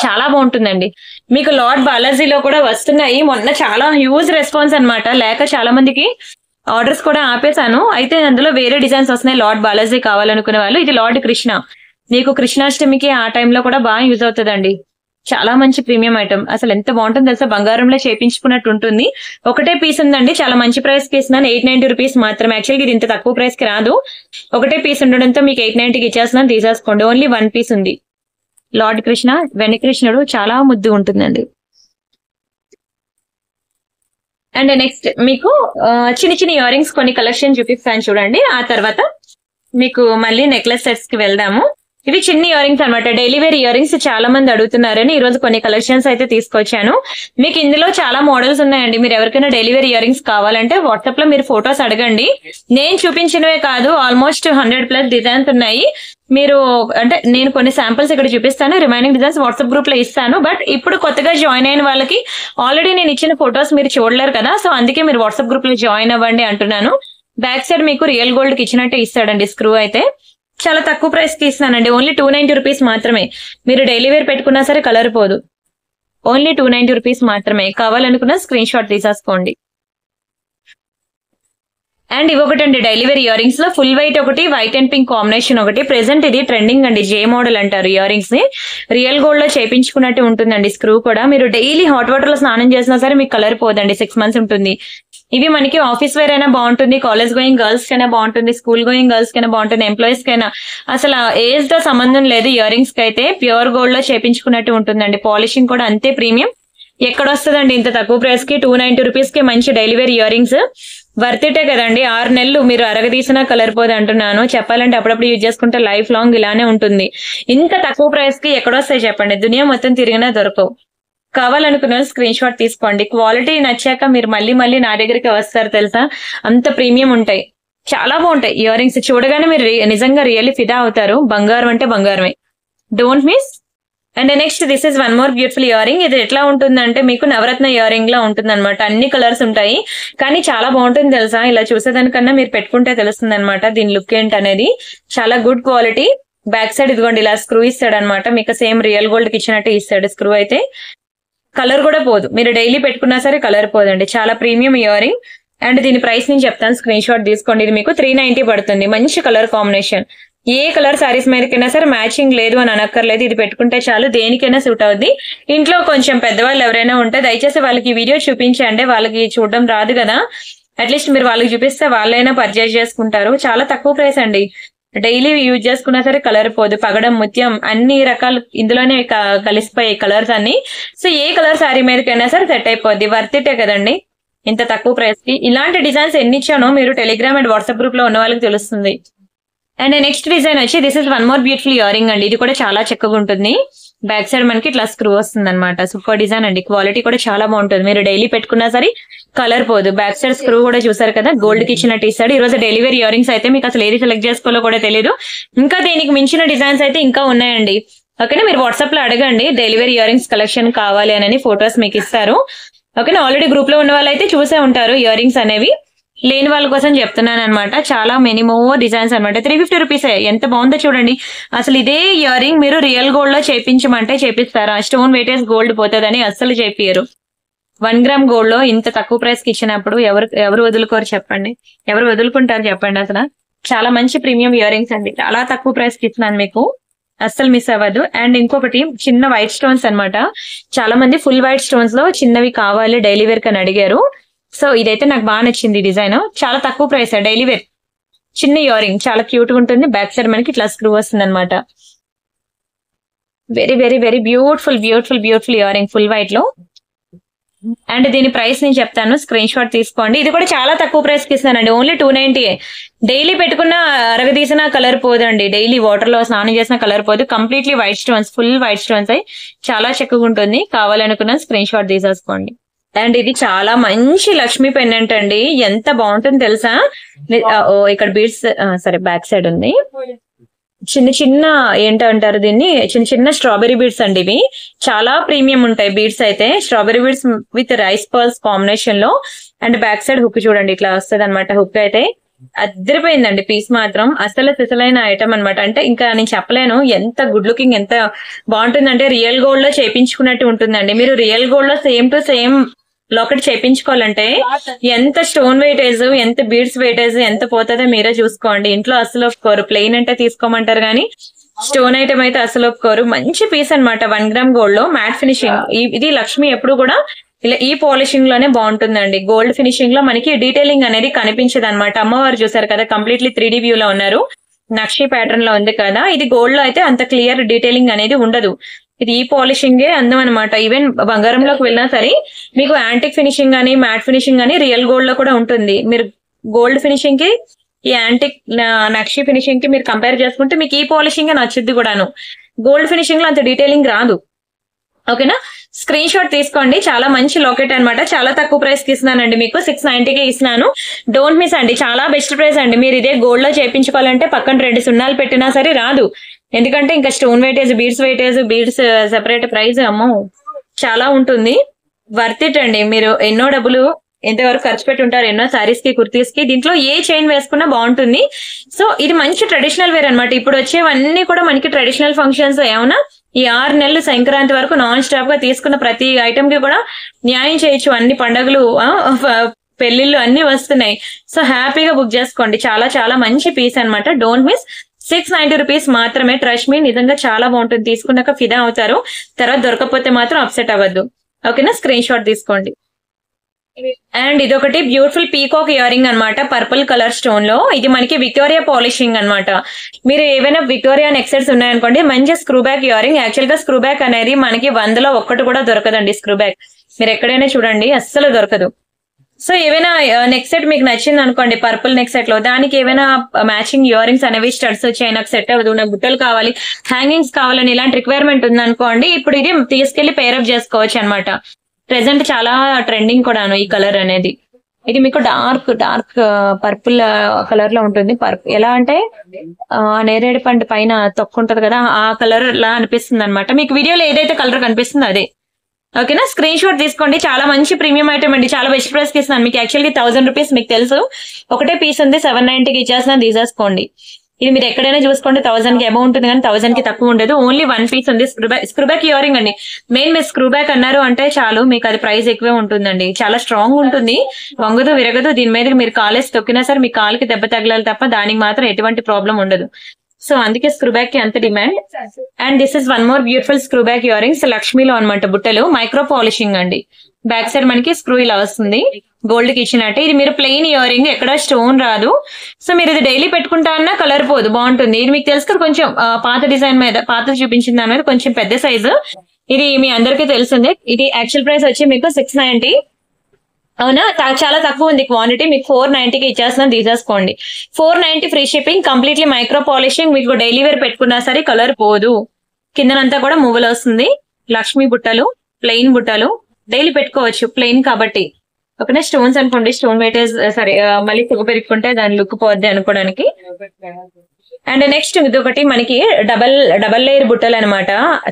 చాలా బాగుంటుందండి. మీకు లార్డ్ బాలాజీలో కూడా వస్తున్నాయి. మొన్న చాలా హ్యూజ్ రెస్పాన్స్ అనమాట, లేక చాలా మందికి ఆర్డర్స్ కూడా ఆపేశాను. అయితే అందులో వేరే డిజైన్స్ వస్తున్నాయి. లార్డ్ బాలాజీ కావాలనుకునే వాళ్ళు, ఇది లార్డ్ కృష్ణ నీకు కృష్ణాష్టమికి ఆ టైంలో కూడా బాగా యూజ్ అవుతుందండి. చాలా మంచి ప్రీమియం ఐటమ్. అసలు ఎంత బాగుంటుంది తెలుసా, బంగారంలో చేపించుకున్నట్టు ఉంటుంది. ఒకటే పీస్ ఉందండి, చాలా మంచి ప్రైస్ కి ఇస్తున్నాను. 890 రూపీస్ మాత్రమే. యాక్చువల్గా ఇది ఇంత తక్కువ ప్రైస్ కి రాదు. ఒకటే పీస్ ఉండడంతో మీకు 890కి ఇచ్చేస్తున్నాను, తీసేసుకోండి. ఓన్లీ 1 పీస్ ఉంది. లార్డ్ కృష్ణ, వెనకృష్ణుడు చాలా ముద్దు ఉంటుందండి. అండ్ నెక్స్ట్ మీకు చిన్న చిన్న ఇయర్ రింగ్స్ కొన్ని కలెక్షన్ చూపిస్తాను చూడండి. ఆ తర్వాత మీకు మళ్ళీ నెక్లెస్ సెట్స్ కి వెళ్దాము. ఇవి చిన్న ఇయర్ రింగ్స్ అనమాట. డైలీ వేర్ ఇయర్ రింగ్స్ చాలా మంది అడుగుతున్నారని ఈ రోజు కొన్ని కలెక్షన్స్ అయితే తీసుకొచ్చాను. మీకు ఇందులో చాలా మోడల్స్ ఉన్నాయండి. మీరు ఎవరికైనా డైలీ వేర్ ఇయర్ రింగ్స్ కావాలంటే వాట్సాప్ లో మీరు ఫొటోస్ అడగండి. నేను చూపించినవే కాదు, ఆల్మోస్ట్ 100+ డిజైన్స్ ఉన్నాయి. మీరు అంటే నేను కొన్ని శాంపిల్స్ ఇక్కడ చూపిస్తాను, రిమైనింగ్ డిజైన్స్ వాట్సాప్ గ్రూప్ లో ఇస్తాను. బట్ ఇప్పుడు కొత్తగా జాయిన్ అయిన వాళ్ళకి ఆల్రెడీ నేను ఇచ్చిన ఫొటోస్ మీరు చూడలేరు కదా, సో అందుకే మీరు వాట్సాప్ గ్రూప్ లో జాయిన్ అవ్వండి అంటున్నాను. బ్యాక్ సైడ్ మీకు రియల్ గోల్డ్ కి ఇచ్చినట్టే ఇస్తాడండి స్క్రూ అయితే. చాలా తక్కువ ప్రైస్ కి ఇస్తున్నానండి. ఓన్లీ 290 రూపీస్ మాత్రమే. మీరు డైలీ వేర్ పెట్టుకున్నా సరే కలర్ పోదు. ఓన్లీ 290 రూపీస్ మాత్రమే. కావాలనుకున్న స్క్రీన్ షాట్ తీసేసుకోండి. అండ్ ఇవొకటండి డైలీ వేర్ ఇయర్ రింగ్స్ లో ఫుల్ వైట్ ఒకటి, వైట్ అండ్ పింక్ కాంబినేషన్ ఒకటి. ప్రెసెంట్ ఇది ట్రెండింగ్ అండి, జే మోడల్ అంటారు ఇయర్ రింగ్స్ ని. రియల్ గోల్డ్ లో చేపించుకున్నట్టు ఉంటుందండి స్క్రూ కూడా. మీరు డైలీ హాట్ వాటర్ లో స్నానం చేసినా సరే మీకు కలర్ పోదండి. 6 months ఉంటుంది. ఇవి మనకి ఆఫీస్ వేర్ అయినా బాగుంటుంది, కాలేజ్ గోయింగ్ గర్ల్స్ కైనా బాగుంటుంది, స్కూల్ గోయింగ్ గర్ల్స్ కైనా బాగుంటుంది, ఎంప్లాయీస్ కైనా. అసలు ఏజ్ తో సంబంధం లేదు. ఇయర్ రింగ్స్ కి అయితే ప్యూర్ గోల్డ్ లో చేపించుకున్నట్టు ఉంటుందండి. పాలిషింగ్ కూడా అంతే ప్రీమియం. ఎక్కడ వస్తుందండి ఇంత తక్కువ ప్రైస్ కి 290 రూపీస్ కి మంచి డైలీ వేర్ ఇయర్ రింగ్స్. వర్తిటే కదండి. 6 నెలలు మీరు అరగదీసినా కలర్ పోదు అంటున్నాను. చెప్పాలంటే అప్పుడప్పుడు యూజ్ చేసుకుంటే లైఫ్ లాంగ్ ఇలానే ఉంటుంది. ఇంత తక్కువ ప్రైస్ కి ఎక్కడొస్తాయి చెప్పండి, దునియా మొత్తం తిరిగినా దొరకవు. కావాలనుకున్న స్క్రీన్ షాట్ తీసుకోండి. క్వాలిటీ నచ్చాక మీరు మళ్ళీ మళ్ళీ నా దగ్గరికి వస్తారు తెలుసా, అంత ప్రీమియం ఉంటాయి. చాలా బాగుంటాయి ఇయర్ రింగ్స్. చూడగానే మీరు నిజంగా రియల్లీ ఫిదా అవుతారు. బంగారం అంటే బంగారమే. Don't miss. And next this is one more beautiful ear ring. ఇది ఎట్లా ఉంటుందంటే మీకు నవరత్న ఇయర్ రింగ్ లా ఉంటుంది అనమాట. అన్ని కలర్స్ ఉంటాయి కానీ చాలా బాగుంటుంది తెలుసా. ఇలా చూసేదానికన్నా మీరు పెట్టుకుంటే తెలుస్తుంది అనమాట దీని లుక్ ఏంటనేది. చాలా గుడ్ క్వాలిటీ. బ్యాక్ సైడ్ ఇదిగోండి ఇలా స్క్రూ ఇస్తాడు అనమాట. మీకు సేమ్ రియల్ గోల్డ్ కి ఇచ్చినట్టు ఇస్తాడు స్క్రూ అయితే. కలర్ కూడా పోదు. మీరు డైలీ పెట్టుకున్నా సరే కలర్ పోదండి. చాలా ప్రీమియం ఇయర్ రింగ్. అండ్ దీని ప్రైస్ నేను చెప్తాను, స్క్రీన్ షాట్ తీసుకోండి. ఇది మీకు 390 పడుతుంది. మంచి కలర్ కాంబినేషన్. ఏ కలర్ సారీస్ మీదకైనా సరే మ్యాచింగ్ లేదు అని అనక్కర్లేదు. ఇది పెట్టుకుంటే చాలు, దేనికైనా సూట్ అవుద్ది. ఇంట్లో కొంచెం పెద్దవాళ్ళు ఎవరైనా ఉంటే దయచేసి వాళ్ళకి వీడియో చూపించండి. వాళ్ళకి చూడడం రాదు కదా, అట్లీస్ట్ మీరు వాళ్ళకి చూపిస్తే వాళ్ళైనా పర్చేజ్ చేసుకుంటారు. చాలా తక్కువ ప్రైస్ అండి. డైలీ యూజ్ చేసుకున్నా సరే కలర్ పోదు. పగడం, ముత్యం అన్ని రకాలు ఇందులోనే కలిసిపోయాయి కలర్స్ అన్ని. సో ఏ కలర్ సారీ మీదకైనా సరే సెట్ అయిపోద్ది. వర్తిటే కదండి ఇంత తక్కువ ప్రైస్ కి. ఇలాంటి డిజైన్స్ ఎన్ని ఇచ్చానో మీరు టెలిగ్రామ్ అండ్ వాట్సాప్ గ్రూప్ లో ఉన్న వాళ్ళకి తెలుస్తుంది. అండ్ నెక్స్ట్ డిజైన్ వచ్చి this is one more beautiful ear ring అండి. ఇది కూడా చాలా చక్కగా ఉంటుంది. బ్యాక్ సైడ్ మనకి ఇట్లా స్క్రూ వస్తుంది అనమాట. సూపర్ డిజైన్ అండి. క్వాలిటీ కూడా చాలా బాగుంటుంది. మీరు డైలీ పెట్టుకున్నా సరే కలర్ పోదు. బ్యాక్ సైడ్ స్క్రూ కూడా చూసారు కదా, గోల్డ్ కి ఇచ్చినట్టు ఇస్తాడు. ఈ రోజు డైలీ వేర్ ఇయర్ రింగ్స్ అయితే మీకు అసలు ఏది సెలెక్ట్ చేసుకోవాలో కూడా తెలియదు. ఇంకా దీనికి మించిన డిజైన్స్ అయితే ఇంకా ఉన్నాయండి. ఓకేనా, మీరు వాట్సాప్ లో అడగండి. Daily wear earrings collection కావాలి అని ఫొటోస్ మీకు ఇస్తారు. ఓకేనా, ఆల్రెడీ గ్రూప్ లో ఉన్న వాళ్ళు అయితే చూసే ఉంటారు ఇయర్ రింగ్స్ అనేవి. లేని వాళ్ళ కోసం చెప్తున్నాను అనమాట. చాలా మెనీ మోర్ డిజైన్స్ అనమాట. 350 రూపీస్. ఎంత బాగుందో చూడండి. అసలు ఇదే ఇయర్ రింగ్ మీరు రియల్ గోల్డ్ లో చేపించమంటే చేపిస్తారా? స్టోన్ వెయిటేజ్ గోల్డ్ పోతుందని అస్సలు చేపియరు. 1 గ్రామ్ గోల్డ్ లో ఇంత తక్కువ ప్రైస్ కి ఇచ్చినప్పుడు ఎవరు వదులుకోరు చెప్పండి? ఎవరు వదులుకుంటారు చెప్పండి? అసలు చాలా మంచి ప్రీమియం ఇయర్ రింగ్స్ అండి. చాలా తక్కువ ప్రైస్ కి ఇచ్చినాను మీకు, అస్సలు మిస్ అవ్వదు. అండ్ ఇంకొకటి చిన్న వైట్ స్టోన్స్ అనమాట. చాలా మంది ఫుల్ వైట్ స్టోన్స్ లో చిన్నవి కావాలి డైలీ వేర్ కని అడిగారు. సో ఇదైతే నాకు బాగా నచ్చింది డిజైన్. చాలా తక్కువ ప్రైస్ డైలీ వేర్. చిన్న ఇయర్ రింగ్ చాలా క్యూట్ గా ఉంటుంది. బ్యాక్ సైడ్ మనకి ఇట్లా స్క్రూ వస్తుంది అనమాట. Very very very beautiful beautiful beautiful ear ring full white లో. అండ్ దీని ప్రైస్ నేను చెప్తాను, స్క్రీన్ షాట్ తీసుకోండి. ఇది కూడా చాలా తక్కువ ప్రైస్ కి ఇస్తానండి. ఓన్లీ 290. డైలీ పెట్టుకున్న అరగదీసిన కలర్ పోదండి. డైలీ వాటర్ లో స్నానం చేసిన కలర్ పోదు. Completely white stones, full white stones అయి చాలా చక్కగా ఉంటుంది. కావాలనుకున్న స్క్రీన్ షాట్ తీసేసుకోండి. అండ్ ఇది చాలా మంచి లక్ష్మీ పెండెంట్ అండి. ఎంత బాగుంటుంది తెలుసా. ఇక్కడ బీడ్స్ సరే బ్యాక్ సైడ్ ఉంది. చిన్న చిన్న ఏంటంటారు దీన్ని, చిన్న చిన్న స్ట్రాబెరీ బీడ్స్ అండి. ఇవి చాలా ప్రీమియం ఉంటాయి బీడ్స్ అయితే. Strawberry beads with rice pearls combination లో. అండ్ బ్యాక్ సైడ్ హుక్ చూడండి ఇట్లా వస్తుంది అనమాట. హుక్ అయితే అద్దరిపోయిందండి పీస్ మాత్రం. అసలు సిసలైన ఐటమ్ అనమాట. అంటే ఇంకా నేను చెప్పలేను ఎంత గుడ్ లుకింగ్, ఎంత బాగుంటుందంటే రియల్ గోల్డ్ లో చేపించుకున్నట్టు ఉంటుందండి. మీరు రియల్ గోల్డ్ లో సేమ్ టు సేమ్ లాకెట్ చేపించుకోవాలంటే ఎంత స్టోన్ వెయిటేజ్, ఎంత బీడ్స్ వెయిటేజ్ ఎంత పోతుందో మీరే చూసుకోండి. ఇంట్లో అసలు ఒప్పుకోరు. ప్లెయిన్ అంటే తీసుకోమంటారు కానీ స్టోన్ ఐటమ్ అయితే అసలు ఒప్పుకోరు. మంచి పీస్ అన్నమాట 1 గ్రామ్ గోల్డ్ లో మ్యాట్ ఫినిషింగ్. ఇది లక్ష్మి ఎప్పుడు కూడా ఇలా ఈ పాలిషింగ్ లోనే బాగుంటుందండి. గోల్డ్ ఫినిషింగ్ లో మనకి డీటెయిలింగ్ అనేది కనిపించదు అనమాట. అమ్మవారు చూసారు కదా కంప్లీట్లీ 3D వ్యూ లో ఉన్నారు, నక్షి ప్యాటర్న్ లో ఉంది కదా. ఇది గోల్డ్ లో అయితే అంత క్లియర్ డీటెయిలింగ్ అనేది ఉండదు. ఇది ఈ పాలిషింగే అందం అనమాట. ఈవెన్ బంగారంలోకి వెళ్ళినా సరే మీకు యాంటిక్ ఫినిషింగ్ అని మ్యాట్ ఫినిషింగ్ అని రియల్ గోల్డ్ లో కూడా ఉంటుంది. మీరు గోల్డ్ ఫినిషింగ్ కి ఈ యాంటిక్ నక్షి ఫినిషింగ్ కి మీరు కంపేర్ చేసుకుంటే మీకు ఈ పాలిషింగ్ నచ్చుద్ది కూడాను. గోల్డ్ ఫినిషింగ్ లో అంత డీటెయిలింగ్ రాదు. ఓకేనా, స్క్రీన్ షాట్ తీసుకోండి. చాలా మంచి లాకెట్ అన్నమాట. చాలా తక్కువ ప్రైస్ కి ఇస్తున్నానండి, మీకు 690కి ఇస్తున్నాను. డోంట్ మిస్ అండి, చాలా బెస్ట్ ప్రైస్ అండి. మీరు ఇదే గోల్డ్ లో చేయించుకోవాలంటే పక్కన 2 సున్నాలు పెట్టినా సరే రాదు. ఎందుకంటే ఇంకా stone weightage, beads separate price అమ్మో చాలా ఉంటుంది. వర్త్ ఇట్ అండి. మీరు ఎన్నో డబ్బులు ఎంతవరకు ఖర్చు పెట్టి ఉంటారు ఎన్నో సారీస్ కి, కుర్తీస్ కి. దీంట్లో ఏ చైన్ వేసుకున్నా బాగుంటుంది. సో ఇది మంచి ట్రెడిషనల్ వేర్ అనమాట. ఇప్పుడు వచ్చేవన్నీ కూడా మనకి ట్రెడిషనల్ ఫంక్షన్స్. ఏమన్నా ఈ 6 నెలలు సంక్రాంతి వరకు నాన్ స్టాప్ గా తీసుకున్న ప్రతి ఐటమ్ కి కూడా న్యాయం చేయొచ్చు. అన్ని పండుగలు, పెళ్లిళ్ళు అన్ని వస్తున్నాయి. సో హ్యాపీగా బుక్ చేసుకోండి. చాలా చాలా మంచి పీస్ అన్నమాట. Don't miss. 690 రూపీస్ మాత్రమే. ట్రస్ట్ మీ, నిజంగా చాలా బాగుంటుంది. తీసుకున్నాక ఫిదా అవుతారు. తర్వాత దొరకకపోతే మాత్రం అప్సెట్ అవ్వద్దు. ఓకేనా, స్క్రీన్ షాట్ తీసుకోండి. అండ్ ఇదొకటి బ్యూటిఫుల్ పీకాక్ ఇయర్ రింగ్ అనమాట, పర్పుల్ కలర్ స్టోన్ లో. ఇది మనకి విక్టోరియా పాలిషింగ్ అనమాట. మీరు ఏవైనా విక్టోరియా నెక్ సెట్స్ ఉన్నాయనుకోండి, మంచి screw back ear ring. Actual గా స్క్రూ బ్యాక్ అనేది మనకి 100లో 1 కూడా దొరకదండి. స్క్రూ బ్యాక్ మీరు ఎక్కడైనా చూడండి, అస్సలు దొరకదు. సో ఏవైనా నెక్ సెట్ మీకు నచ్చింది అనుకోండి, పర్పుల్ నెక్ సెట్ లో దానికి ఏవైనా మ్యాచింగ్ ఇయర్ రింగ్స్ అనేవి స్టడ్స్ వచ్చాయి, నాకు సెట్ అవ్వదు, నాకు బుట్టలు కావాలి, హ్యాంగింగ్స్ కావాలని ఇలాంటి రిక్వైర్మెంట్ ఉందనుకోండి, ఇప్పుడు ఇది తీసుకెళ్లి పేరప్ చేసుకోవచ్చు అనమాట. ప్రెసెంట్ చాలా ట్రెండింగ్ కూడాను ఈ కలర్ అనేది. ఇది మీకు డార్క్ పర్పుల్ కలర్ లో ఉంటుంది. ఎలా అంటే నేరేడు పండు పైన తొక్కుంటది కదా, ఆ కలర్ లా అనిపిస్తుంది అనమాట. మీకు వీడియోలో ఏదైతే కలర్ కనిపిస్తుందో అదే. ఓకేనా, స్క్రీన్ షాట్ తీసుకోండి. చాలా మంచి ప్రీమియం ఐటమ్ అండి. చాలా బెస్ట్ ప్రైస్ కి ఇస్తున్నాను. మీకు యాక్చువల్గా 1000 రూపీస్ మీకు తెలుసు. ఒకటే పీస్ ఉంది, 790కి ఇచ్చేస్తున్నాను, తీసేసుకోండి. ఇది మీరు ఎక్కడైనా చూసుకోండి 1000 కి అబౌవ్ ఉంటుంది, కానీ 1000 కి తక్కువ ఉండదు. ఓన్లీ 1 పీస్ ఉంది. స్క్రూ బ్యాక్ ఇయర్ రింగ్ అండి. మెయిన్ మీరు స్క్రూ బ్యాక్ అన్నారు అంటే చాలు, మీకు అది ప్రైస్ ఎక్కువే ఉంటుందండి. చాలా స్ట్రాంగ్ ఉంటుంది, వంగదు విరగదు. దీని మీద మీరు కాలేసి తొక్కినా సరే మీ కాలుకి దెబ్బ తగలాలి తప్ప దానికి మాత్రం ఎటువంటి ప్రాబ్లం ఉండదు. సో అందుకే స్క్రూ బ్యాక్ కి అంత డిమాండ్. And this is one more beautiful screw back earrings, లక్ష్మీలో అనమాట. బుట్టలు మైక్రో పాలిషింగ్ అండి. బ్యాక్ సైడ్ మనకి స్క్రూ ఇలా వస్తుంది, గోల్డ్ కి ఇచ్చినట్టు. ఇది మీరు ప్లెయిన్ ఇయర్ రింగ్, ఎక్కడ స్టోన్ రాదు. సో మీరు ఇది డైలీ పెట్టుకుంటా అన్నా కలర్ పోదు, బాగుంటుంది. ఇది మీకు తెలుసు కదా, కొంచెం పాత డిజైన్ మీద, పాత చూపించిన దాని మీద కొంచెం పెద్ద సైజు. ఇది మీ అందరికీ తెలిసిందే. ఇది యాక్చువల్ ప్రైస్ వచ్చి మీకు 690. అవునా, చాలా తక్కువ ఉంది క్వాంటిటీ. మీకు 490కి ఇచ్చేస్తున్నాను, తీసేసుకోండి. 490 free shipping, completely micro polishing. మీకు డైలీ వేర్ పెట్టుకున్నా సరే కలర్ పోదు. కిందనంతా కూడా మువ్వలు వస్తుంది. లక్ష్మీ బుట్టలు, ప్లెయిన్ బుట్టలు, డైలీ పెట్టుకోవచ్చు ప్లెయిన్ కాబట్టి. ఓకేనా, స్టోన్స్ అనుకోండి, స్టోన్ వెయిటేజ్ సరే మళ్ళీ పొగ పెరుక్కుంటే దాని లుక్ పోద్ది అనుకోవడానికి. అండ్ నెక్స్ట్ ఇదొకటి మనకి డబల్ లేయర్ బుట్టలు అనమాట.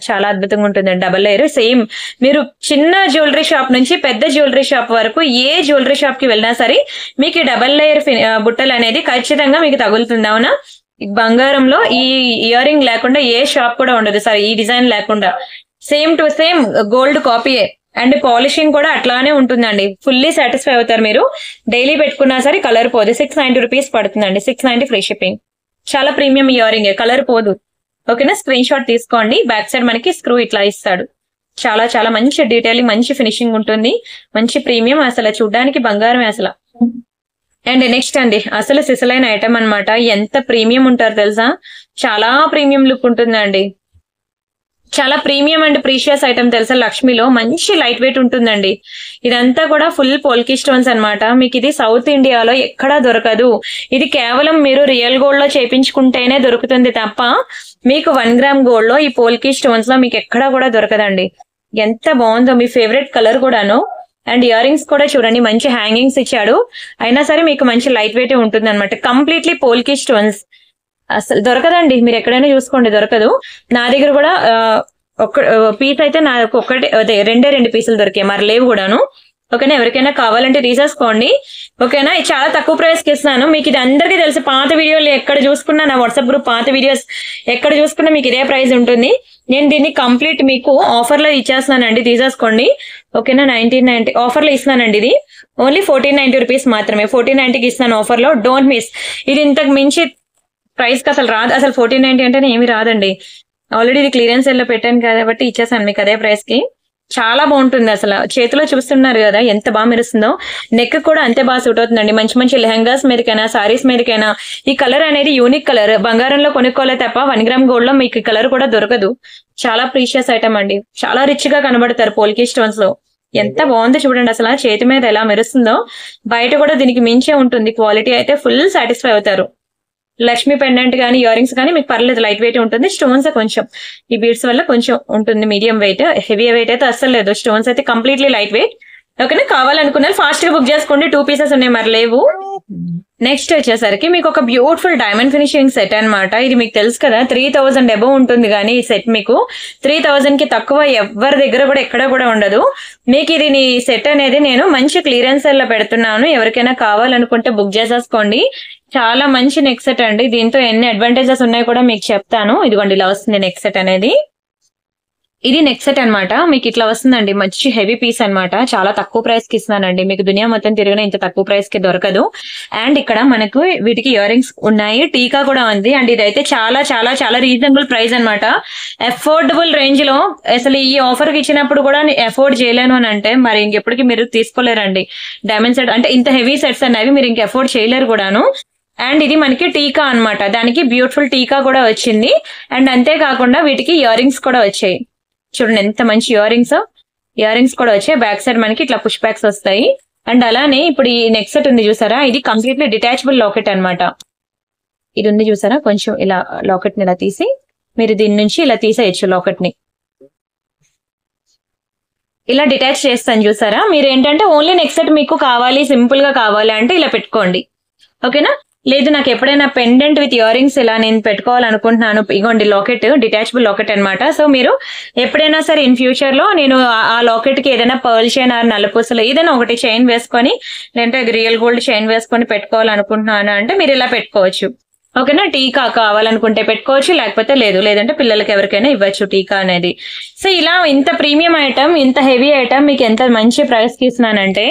చాలా అద్భుతంగా ఉంటుంది డబల్ లేయర్. సేమ్ మీరు చిన్న జ్యువెలరీ షాప్ నుంచి పెద్ద జ్యువెలరీ షాప్ వరకు ఏ జ్యువెలరీ షాప్ కి వెళ్ళినా సరే మీకు డబల్ లేయర్ బుట్టలు అనేది ఖచ్చితంగా మీకు తగులుతుంది. అవునా, బంగారంలో ఈ ఇయర్ రింగ్ లేకుండా ఏ షాప్ కూడా ఉండదు సార్, ఈ డిజైన్ లేకుండా. సేమ్ టు సేమ్ గోల్డ్ కాపీయే. అండ్ పాలిషింగ్ కూడా అట్లానే ఉంటుందండి. ఫుల్లీ సాటిస్ఫై అవుతారు మీరు. డైలీ పెట్టుకున్నా సరే కలర్ పోదు. 690 రూపీస్ పడుతుందండి, 690 ఫ్రీ షిప్పింగ్. చాలా ప్రీమియం ఇయర్ రింగ్, కలర్ పోదు. ఓకేనా, స్క్రీన్ షాట్ తీసుకోండి. బ్యాక్ సైడ్ మనకి స్క్రూ ఇట్లా ఇస్తాడు. చాలా చాలా మంచి డీటెయిలింగ్, మంచి ఫినిషింగ్ ఉంటుంది, మంచి ప్రీమియం. అసలు చూడడానికి బంగారమే అసలు. అండ్ నెక్స్ట్ అండి, అసలు సిసలైన ఐటమ్ అనమాట. ఎంత ప్రీమియం ఉంటారు తెలుసా, చాలా ప్రీమియం లుక్ ఉంటుందండి. చాలా ప్రీమియం అండ్ ప్రీషియస్ ఐటమ్ తెలుసా, లక్ష్మిలో మంచి లైట్ వెయిట్ ఉంటుందండి. ఇదంతా కూడా ఫుల్ పోల్కీ స్టోన్స్ అనమాట. మీకు ఇది సౌత్ ఇండియాలో ఎక్కడా దొరకదు. ఇది కేవలం మీరు రియల్ గోల్డ్ లో చేపించుకుంటేనే దొరుకుతుంది తప్ప మీకు 1 గ్రామ్ గోల్డ్ లో ఈ పోల్కీ స్టోన్స్ లో మీకు ఎక్కడా కూడా దొరకదండి. ఎంత బాగుందో, మీ ఫేవరెట్ కలర్ కూడాను. అండ్ ఇయర్ రింగ్స్ కూడా చూడండి, మంచి హ్యాంగింగ్స్ ఇచ్చాడు. అయినా సరే మీకు మంచి లైట్ వెయిట్ ఉంటుంది అనమాట. కంప్లీట్లీ పోల్కీ స్టోన్స్, అసలు దొరకదండి. మీరు ఎక్కడైనా చూసుకోండి, దొరకదు. నా దగ్గర కూడా ఒక పీస్ అయితే నాకు ఒక్కటే, అదే 2 పీసులు దొరికాయి, మరి లేవు కూడాను. ఓకేనా, ఎవరికైనా కావాలంటే తీసేసుకోండి. ఓకేనా, చాలా తక్కువ ప్రైస్ కి ఇస్తున్నాను. మీకు ఇది అందరికీ తెలుసు, పాత వీడియోలు ఎక్కడ చూసుకున్నా, నా వాట్సాప్ గ్రూప్ పాత వీడియోస్ ఎక్కడ చూసుకున్నా మీకు ఇదే ప్రైస్ ఉంటుంది. నేను దీన్ని కంప్లీట్ మీకు ఆఫర్ లో ఇచ్చేస్తున్నానండి, తీసేసుకోండి. ఓకేనా, 1990 ఆఫర్ లో ఇస్తున్నానండి. ఇది ఓన్లీ 1490 రూపీస్ మాత్రమే. 1490కి ఇస్తున్నాను ఆఫర్ లో. Don't miss. ఇది ఇంతకు మించి ప్రైస్ కి అసలు రాదు. అసలు 1490 అంటేనే ఏమి రాదండి. ఆల్రెడీ ఇది క్లియరెన్స్ సెల్ లో పెట్టాను కాబట్టి ఇచ్చేసాను మీకు అదే ప్రైస్ కి. చాలా బాగుంటుంది. అసలు చేతిలో చూస్తున్నారు కదా ఎంత బాగా మెరుస్తుందో. నెక్ కూడా అంతే బాగా సూట్ అవుతుందండి. మంచి మంచి లెహంగాస్ మీదకైనా సారీస్ మీదకైనా ఈ కలర్ అనేది యూనిక్ కలర్. బంగారంలో కొనుక్కోలే తప్ప 1 గ్రామ్ గోల్డ్ లో మీకు కలర్ కూడా దొరకదు. చాలా ప్రీషియస్ ఐటమ్ అండి. చాలా రిచ్ గా కనబడతారు పోల్కి స్టోన్స్ లో. ఎంత బాగుందో చూడండి అసలు చేతి మీద ఎలా మెరుస్తుందో. బయట కూడా దీనికి మించే ఉంటుంది. క్వాలిటీ అయితే ఫుల్ సాటిస్ఫై అవుతారు. లక్ష్మీ పెండెంట్ గానీ ఇయర్ రింగ్స్ కానీ మీకు పర్లేదు, లైట్ వెయిట్ ఉంటుంది. స్టోన్స్ కొంచెం ఈ బీడ్స్ వల్ల కొంచెం ఉంటుంది మీడియం వెయిట్. హెవీ వెయిట్ అయితే అస్సలు లేదు. స్టోన్స్ అయితే కంప్లీట్లీ లైట్ వెయిట్. ఓకేనా, కావాలనుకున్నారు ఫాస్ట్ గా బుక్ చేసుకోండి. 2 పీసెస్ ఉన్నాయి, మరి లేవు. నెక్స్ట్ వచ్చేసరికి మీకు ఒక బ్యూటిఫుల్ డైమండ్ ఫినిషింగ్ సెట్ అన్నమాట. ఇది మీకు తెలుసు కదా 3000 అబౌవ్ ఉంటుంది, కానీ ఈ సెట్ మీకు 3000 కి తక్కువ ఎవరి దగ్గర కూడా ఎక్కడ కూడా ఉండదు. మీకు ఇది సెట్ అనేది నేను మంచి క్లియరెన్స్ లో పెడుతున్నాను. ఎవరికైనా కావాలనుకుంటే బుక్ చేసేసుకోండి. చాలా మంచి నెక్ సెట్ అండి. దీంతో ఎన్ని అడ్వాంటేజెస్ ఉన్నాయో కూడా మీకు చెప్తాను. ఇదిగోండి ఇలా వస్తుంది నెక్ సెట్ అనేది. ఇది నెక్ సెట్ అనమాట. మీకు ఇట్లా వస్తుందండి. మంచి హెవీ పీస్ అన్నమాట. చాలా తక్కువ ప్రైస్ కి ఇస్తున్నానండి. మీకు దునియా మొత్తం తిరిగిన ఇంత తక్కువ ప్రైస్ కి దొరకదు. అండ్ ఇక్కడ మనకు వీటికి ఇయర్ రింగ్స్ ఉన్నాయి, టీకా కూడా ఉంది. అండ్ ఇదైతే చాలా చాలా చాలా రీజనబుల్ ప్రైస్ అన్నమాట. అఫోర్డబుల్ రేంజ్ లో అసలు ఈ ఆఫర్ కి ఇచ్చినప్పుడు కూడా అఫోర్డ్ చేయలేను అని అంటే మరి ఇంకెప్పటికీ మీరు తీసుకోలేరండి. డైమండ్ సెట్ అంటే ఇంత హెవీ సెట్స్ అనేవి మీరు ఇంక అఫోర్డ్ చేయలేరు కూడాను. అండ్ ఇది మనకి టీకా అన్నమాట. దానికి బ్యూటిఫుల్ టీకా కూడా వచ్చింది. అండ్ అంతేకాకుండా వీటికి ఇయర్ రింగ్స్ కూడా వచ్చాయి. చూడండి ఎంత మంచి ఇయర్ రింగ్స్ కూడా వచ్చాయి. బ్యాక్ సైడ్ మనకి ఇట్లా పుష్ బ్యాక్స్ వస్తాయి. అండ్ అలానే ఇప్పుడు ఈ నెక్ సెట్ ఉంది చూసారా, ఇది కంప్లీట్లీ డిటాచబుల్ లాకెట్ అన్నమాట. ఇది ఉంది చూసారా, కొంచెం ఇలా లాకెట్ ని ఇలా తీసి మీరు దీని నుంచి ఇలా తీసేయచ్చు. లాకెట్ ని ఇలా డిటాచ్ చేస్తాను చూసారా. మీరు ఏంటంటే ఓన్లీ నెక్ సెట్ మీకు కావాలి, సింపుల్ గా కావాలి అంటే ఇలా పెట్టుకోండి. ఓకేనా, లేదు నాకు ఎప్పుడైనా పెండెంట్ విత్ ఇయర్ రింగ్స్ ఇలా నేను పెట్టుకోవాలనుకుంటున్నాను, ఇగోండి లాకెట్, డిటాచబుల్ లాకెట్ అన్నమాట. సో మీరు ఎప్పుడైనా సరే ఇన్ ఫ్యూచర్ లో నేను ఆ లాకెట్ కి ఏదైనా పర్ల్ చైన్ ఆర్ నల్లపూసలు ఏదైనా ఒకటి చైన్ వేసుకొని లేదంటే రియల్ గోల్డ్ చైన్ వేసుకొని పెట్టుకోవాలనుకుంటున్నాను అంటే మీరు ఇలా పెట్టుకోవచ్చు. ఓకేనా, టీకా కావాలనుకుంటే పెట్టుకోవచ్చు, లేకపోతే లేదు, లేదంటే పిల్లలకి ఎవరికైనా ఇవ్వచ్చు టీకా అనేది. సో ఇలా ఇంత ప్రీమియం ఐటమ్, ఇంత హెవీ ఐటమ్ మీకు ఎంత మంచి ప్రైస్ కి ఇస్తున్నానంటే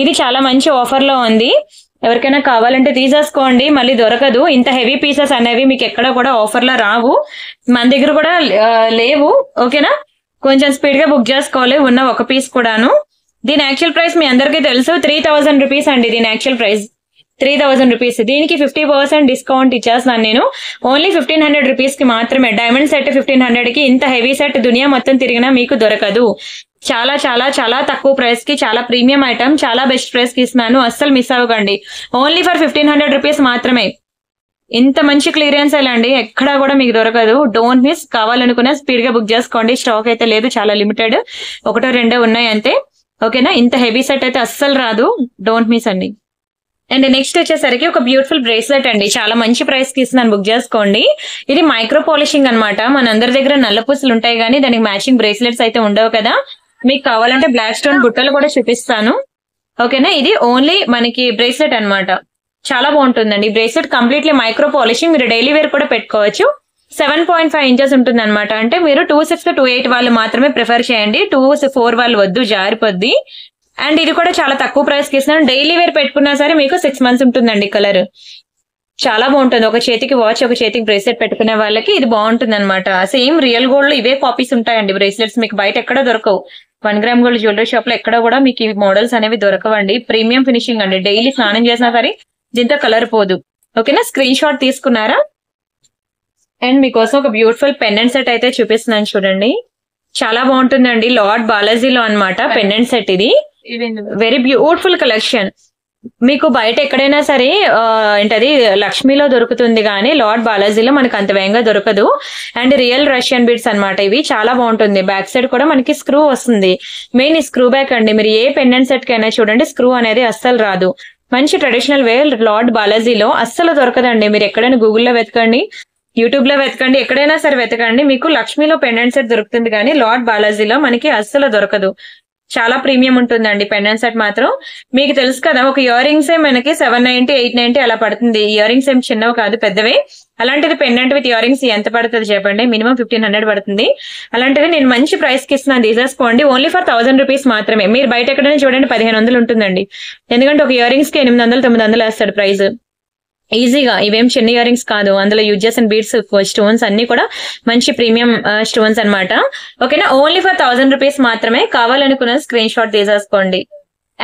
ఇది చాలా మంచి ఆఫర్ లో ఉంది. ఎవరికైనా కావాలంటే తీసేసుకోండి, మళ్ళీ దొరకదు. ఇంత హెవీ పీసెస్ అనేవి మీకు ఎక్కడ కూడా ఆఫర్ లో రావు, మన దగ్గర కూడా లేవు. ఓకేనా, కొంచెం స్పీడ్ గా బుక్ చేసుకోవాలి ఉన్న ఒక పీస్ కూడాను. దీని యాక్చువల్ ప్రైస్ మీ అందరికీ తెలుసు 3000 రూపీస్ అండి. దీని యాక్చువల్ ప్రైస్ 3000 రూపీస్. దీనికి 50% డిస్కౌంట్ ఇచ్చేస్తున్నాను నేను. ఓన్లీ 1500 రూపీస్ కి మాత్రమే. డైమండ్ సెట్ 1500 కి ఇంత హెవీ సెట్ దునియా మొత్తం తిరిగినా మీకు దొరకదు. చాలా చాలా చాలా తక్కువ ప్రైస్ కి చాలా ప్రీమియం ఐటమ్, చాలా బెస్ట్ ప్రైస్ కి ఇస్తున్నాను. అస్సలు మిస్ అవ్వకండి. ఓన్లీ ఫర్ 1500 రూపీస్ మాత్రమే. ఇంత మంచి క్లియరెన్స్ అండి, ఎక్కడా కూడా మీకు దొరకదు. Don't miss. కావాలనుకున్నా స్పీడ్ గా బుక్ చేసుకోండి. స్టాక్ అయితే లేదు, చాలా లిమిటెడ్, 1-2 ఉన్నాయి అంతే. ఓకేనా, ఇంత హెవీ సెట్ అయితే అస్సలు రాదు. డోంట్ మిస్ అండి. అండ్ నెక్స్ట్ వచ్చేసరికి ఒక బ్యూటిఫుల్ బ్రేస్లెట్ అండి. చాలా మంచి ప్రైస్ కి ఇస్తున్నాను, బుక్ చేసుకోండి. ఇది మైక్రో పాలిషింగ్ అనమాట. మన అందరి దగ్గర నల్ల పూసలు ఉంటాయి కానీ దానికి మ్యాచింగ్ బ్రేస్లెట్స్ అయితే ఉండవు కదా. మీకు కావాలంటే బ్లాక్ స్టోన్ బుట్టలు కూడా చూపిస్తాను. ఓకేనా, ఇది ఓన్లీ మనకి బ్రేస్లెట్ అన్నమాట. చాలా బాగుంటుందండి. Bracelet completely micro polishing. మీరు డైలీ వేర్ కూడా పెట్టుకోవచ్చు. 7.5 ఇంచెస్ ఉంటుంది అనమాట. అంటే మీరు 2/6 to 2/8 వాళ్ళు మాత్రమే ప్రిఫర్ చేయండి. 2/4 వాళ్ళు వద్దు, జారిపోద్ది. అండ్ ఇది కూడా చాలా తక్కువ ప్రైస్ కి ఇస్తున్నాను. డైలీ వేర్ పెట్టుకున్నా సరే మీకు 6 months ఉంటుందండి. కలర్ చాలా బాగుంటుంది. ఒక చేతికి వాచ్, ఒక చేతికి బ్రేస్లెట్ పెట్టుకునే వాళ్ళకి ఇది బాగుంటుంది అనమాట. సేమ్ రియల్ గోల్డ్ లో ఇవే కాపీస్ ఉంటాయండి బ్రేస్లెట్స్. మీకు బయట ఎక్కడ దొరకవు. 1 గ్రామ్ గోల్డ్ జ్యువెలరీ షాప్ లో ఎక్కడ కూడా మీకు ఈ మోడల్స్ అనేవి దొరకవండి. ప్రీమియం ఫినిషింగ్ అండి. డైలీ స్నానం చేసినా సరే దీంతో కలర్ పోదు. ఓకేనా, స్క్రీన్ షాట్ తీసుకున్నారా? అండ్ మీకోసం ఒక బ్యూటిఫుల్ పెండెంట్ సెట్ అయితే చూపిస్తున్నాను చూడండి. చాలా బాగుంటుందండి. లార్డ్ బాలాజీలో అన్నమాట పెండెంట్ సెట్ ఇది. Very beautiful collection. మీకు బయట ఎక్కడైనా సరే ఏంటది లక్ష్మీలో దొరుకుతుంది కానీ లార్డ్ బాలాజీలో మనకు అంత వేగంగా దొరకదు. అండ్ రియల్ రష్యన్ బీడ్స్ అన్నమాట ఇవి. చాలా బాగుంటుంది. బ్యాక్ సైడ్ కూడా మనకి స్క్రూ వస్తుంది. మెయిన్ ఈ స్క్రూ బ్యాక్ అండి. మీరు ఏ పెండెంట్ సెట్ కైనా చూడండి స్క్రూ అనేది అస్సలు రాదు. మంచి ట్రెడిషనల్ వే లార్డ్ బాలాజీలో అస్సలు దొరకదండి. మీరు ఎక్కడైనా గూగుల్లో వెతకండి, యూట్యూబ్ లో వెతకండి, ఎక్కడైనా సరే వెతకండి, మీకు లక్ష్మీలో పెండెంట్ సెట్ దొరుకుతుంది కానీ లార్డ్ బాలాజీలో మనకి అస్సలు దొరకదు. చాలా ప్రీమియం ఉంటుందండి పెండెంట్ సెట్ మాత్రం. మీకు తెలుసు కదా, ఒక ఇయర్ రింగ్స్ మనకి 790, 890 అలా పడుతుంది. ఇయర్ రింగ్స్ ఏం చిన్నవి కాదు, పెద్దవే. అలాంటిది పెండెంట్ విత్ ఇయర్ రింగ్స్ ఎంత పడుతుంది చెప్పండి? మినిమం 1500 పడుతుంది. అలాంటిది నేను మంచి ప్రైస్ కి ఇస్తున్నాను, తీసేసుకోండి. ఓన్లీ ఫర్ 1000 రూపీస్ మాత్రమే. మీరు బయట ఎక్కడైనా చూడండి 1500 ఉంటుందండి. ఎందుకంటే ఒక ఇయర్ రింగ్స్ కి 800, 900 వేస్తాడు ప్రైస్. ఈజీగా. ఇవేం చిన్న ఇయర్ రింగ్స్ కాదు, అందులో యూజ్ చేసిన బీడ్స్ స్టోన్స్ అన్ని కూడా మంచి ప్రీమియం స్టోన్స్ అన్నమాట. ఓకేనా, ఓన్లీ ఫర్ 1000 రూపీస్ మాత్రమే. కావాలనుకున్న స్క్రీన్ షాట్ తీసేసుకోండి.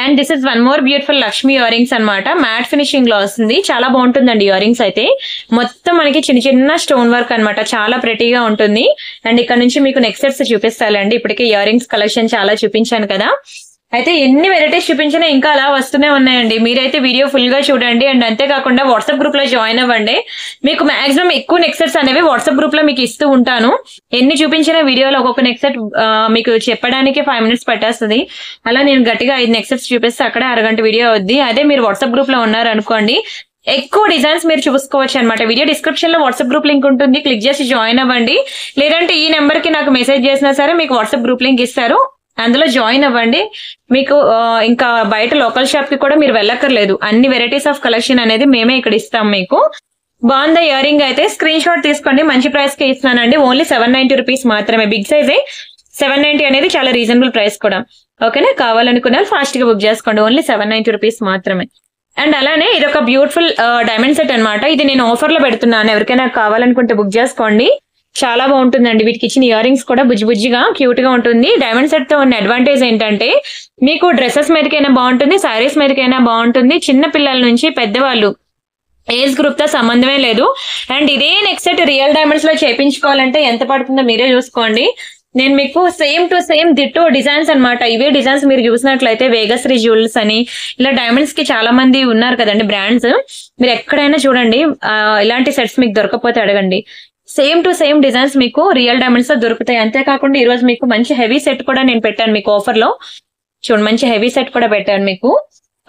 And this is one more beautiful Lakshmi ear rings అనమాట. మ్యాట్ ఫినిషింగ్ లో వస్తుంది, చాలా బాగుంటుందండి ఇయర్ రింగ్స్ అయితే. మొత్తం మనకి చిన్న చిన్న స్టోన్ వర్క్ అనమాట, చాలా ప్రెటీగా ఉంటుంది. అండ్ ఇక్కడ నుంచి మీకు నెక్స్ట్ సెట్స్ చూపిస్తానండి. ఇప్పటికే ఇయర్ రింగ్స్ కలెక్షన్ చాలా చూపించాను కదా. అయితే ఎన్ని వెరైటీస్ చూపించినా ఇంకా అలా వస్తూనే ఉన్నాయండి. మీరైతే వీడియో ఫుల్ గా చూడండి. అండ్ అంతేకాకుండా వాట్సాప్ గ్రూప్ లో జాయిన్ అవ్వండి. మీకు మాక్సిమం ఎక్కువ నెక్స్ట్ సెట్స్ అనేవి వాట్సాప్ గ్రూప్ లో మీకు ఇస్తూ ఉంటాను. ఎన్ని చూపించిన వీడియోలో ఒక్కొక్క నెక్స్ట్ సెట్ మీకు చెప్పడానికి 5 minutes పట్టేస్తుంది. అలా నేను గట్టిగా 5 నెక్స్ట్ సెట్స్ చూపిస్తే అక్కడే అరగంట వీడియో అవుద్ది. అదే మీరు వాట్సాప్ గ్రూప్ లో ఉన్నారు అనుకోండి, ఎక్కువ డిజైన్స్ మీరు చూసుకోవచ్చు అనమాట. వీడియో డిస్క్రిప్షన్ లో వాట్సాప్ గ్రూప్ లింక్ ఉంటుంది, క్లిక్ చేసి జాయిన్ అవ్వండి. లేదంటే ఈ నెంబర్ కి నాకు మెసేజ్ చేసినా సరే మీకు వాట్సాప్ గ్రూప్ లింక్ ఇస్తారు, అందులో జాయిన్ అవ్వండి. మీకు ఇంకా బయట లోకల్ షాప్ కి కూడా మీరు వెళ్ళక్కర్లేదు. అన్ని వెరైటీస్ ఆఫ్ కలెక్షన్ అనేది మేమే ఇక్కడ ఇస్తాం మీకు. బాగుందా ఇయర్ రింగ్ అయితే? స్క్రీన్ షాట్ తీసుకోండి. మంచి ప్రైస్ కి ఇస్తున్నానండి. ఓన్లీ 790 రూపీస్ మాత్రమే. బిగ్ సైజే 790 అనేది చాలా రీజనబుల్ ప్రైస్ కూడా. ఓకేనా, కావాలనుకున్న ఫాస్ట్ గా బుక్ చేసుకోండి. ఓన్లీ 790 రూపీస్ మాత్రమే. అండ్ అలానే ఇది ఒక బ్యూటిఫుల్ డైమండ్ సెట్ అనమాట. ఇది నేను ఆఫర్ లో పెడుతున్నాను, ఎవరికైనా కావాలనుకుంటే బుక్ చేసుకోండి. చాలా బాగుంటుందండి. వీటికి ఇచ్చిన ఇయర్ రింగ్స్ కూడా బుజ్జి బుజ్జిగా క్యూట్ గా ఉంటుంది. డైమండ్ సెట్ తో ఉన్న అడ్వాంటేజ్ ఏంటంటే మీకు డ్రెస్సెస్ మీదకైనా బాగుంటుంది, శారీస్ మీదకైనా బాగుంటుంది. చిన్న పిల్లల నుంచి పెద్దవాళ్ళు ఏజ్ గ్రూప్ తో సంబంధమే లేదు. అండ్ ఇదే నెక్స్ట్ సెట్ రియల్ డైమండ్స్ లో చేయించుకోవాలంటే ఎంత పడుతుందో మీరే చూసుకోండి. నేను మీకు సేమ్ టు సేమ్ దిట్టో డిజైన్స్ అనమాట. ఇవే డిజైన్స్ మీరు చూసినట్లయితే వేగశ్రీ జ్యువెల్స్ అని ఇలా డైమండ్స్ కి చాలా మంది ఉన్నారు కదండి బ్రాండ్స్. మీరు ఎక్కడైనా చూడండి, ఇలాంటి సెట్స్ మీకు దొరకకపోతే అడగండి. సేమ్ టు సేమ్ డిజైన్స్ మీకు రియల్ డైమండ్స్ లో దొరుకుతాయి. అంతేకాకుండా ఈ రోజు మీకు మంచి హెవీ సెట్ కూడా నేను పెట్టాను మీకు ఆఫర్ లో. చూడండి, మంచి హెవీ సెట్ కూడా పెట్టాను మీకు.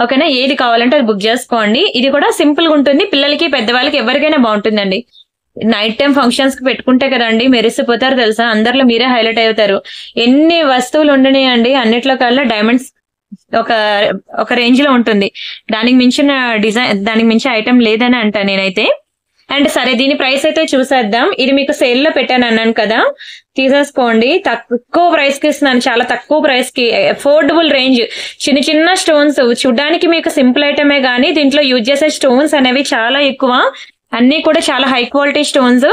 ఓకేనా, ఏది కావాలంటే అది బుక్ చేసుకోండి. ఇది కూడా సింపుల్ గా ఉంటుంది, పిల్లలకి పెద్దవాళ్ళకి ఎవరికైనా బాగుంటుందండి. నైట్ టైం ఫంక్షన్స్ కి పెట్టుకుంటే కదండి మెరిసిపోతారు తెలుసా, అందరిలో మీరే హైలైట్ అవుతారు. ఎన్ని వస్తువులు ఉండనియండి, అన్నిట్లో కల్లా డైమండ్స్ ఒక రేంజ్ లో ఉంటుంది. దానికి మించిన డిజైన్, దానికి మించిన ఐటమ్ లేదని అంటా నేనైతే. అండ్ సరే, దీని ప్రైస్ అయితే చూసేద్దాం. ఇది మీకు సేల్ లో పెట్టాను అన్నాను కదా, తీసేసుకోండి. తక్కువ ప్రైస్ కి ఇస్తున్నాను, చాలా తక్కువ ప్రైస్ కి, అఫోర్డబుల్ రేంజ్. చిన్న చిన్న స్టోన్స్ చూడడానికి మీకు సింపుల్ ఐటమే గానీ దీంట్లో యూజ్ చేసే స్టోన్స్ అనేవి చాలా ఎక్కువ. అన్ని కూడా చాలా హై క్వాలిటీ స్టోన్స్.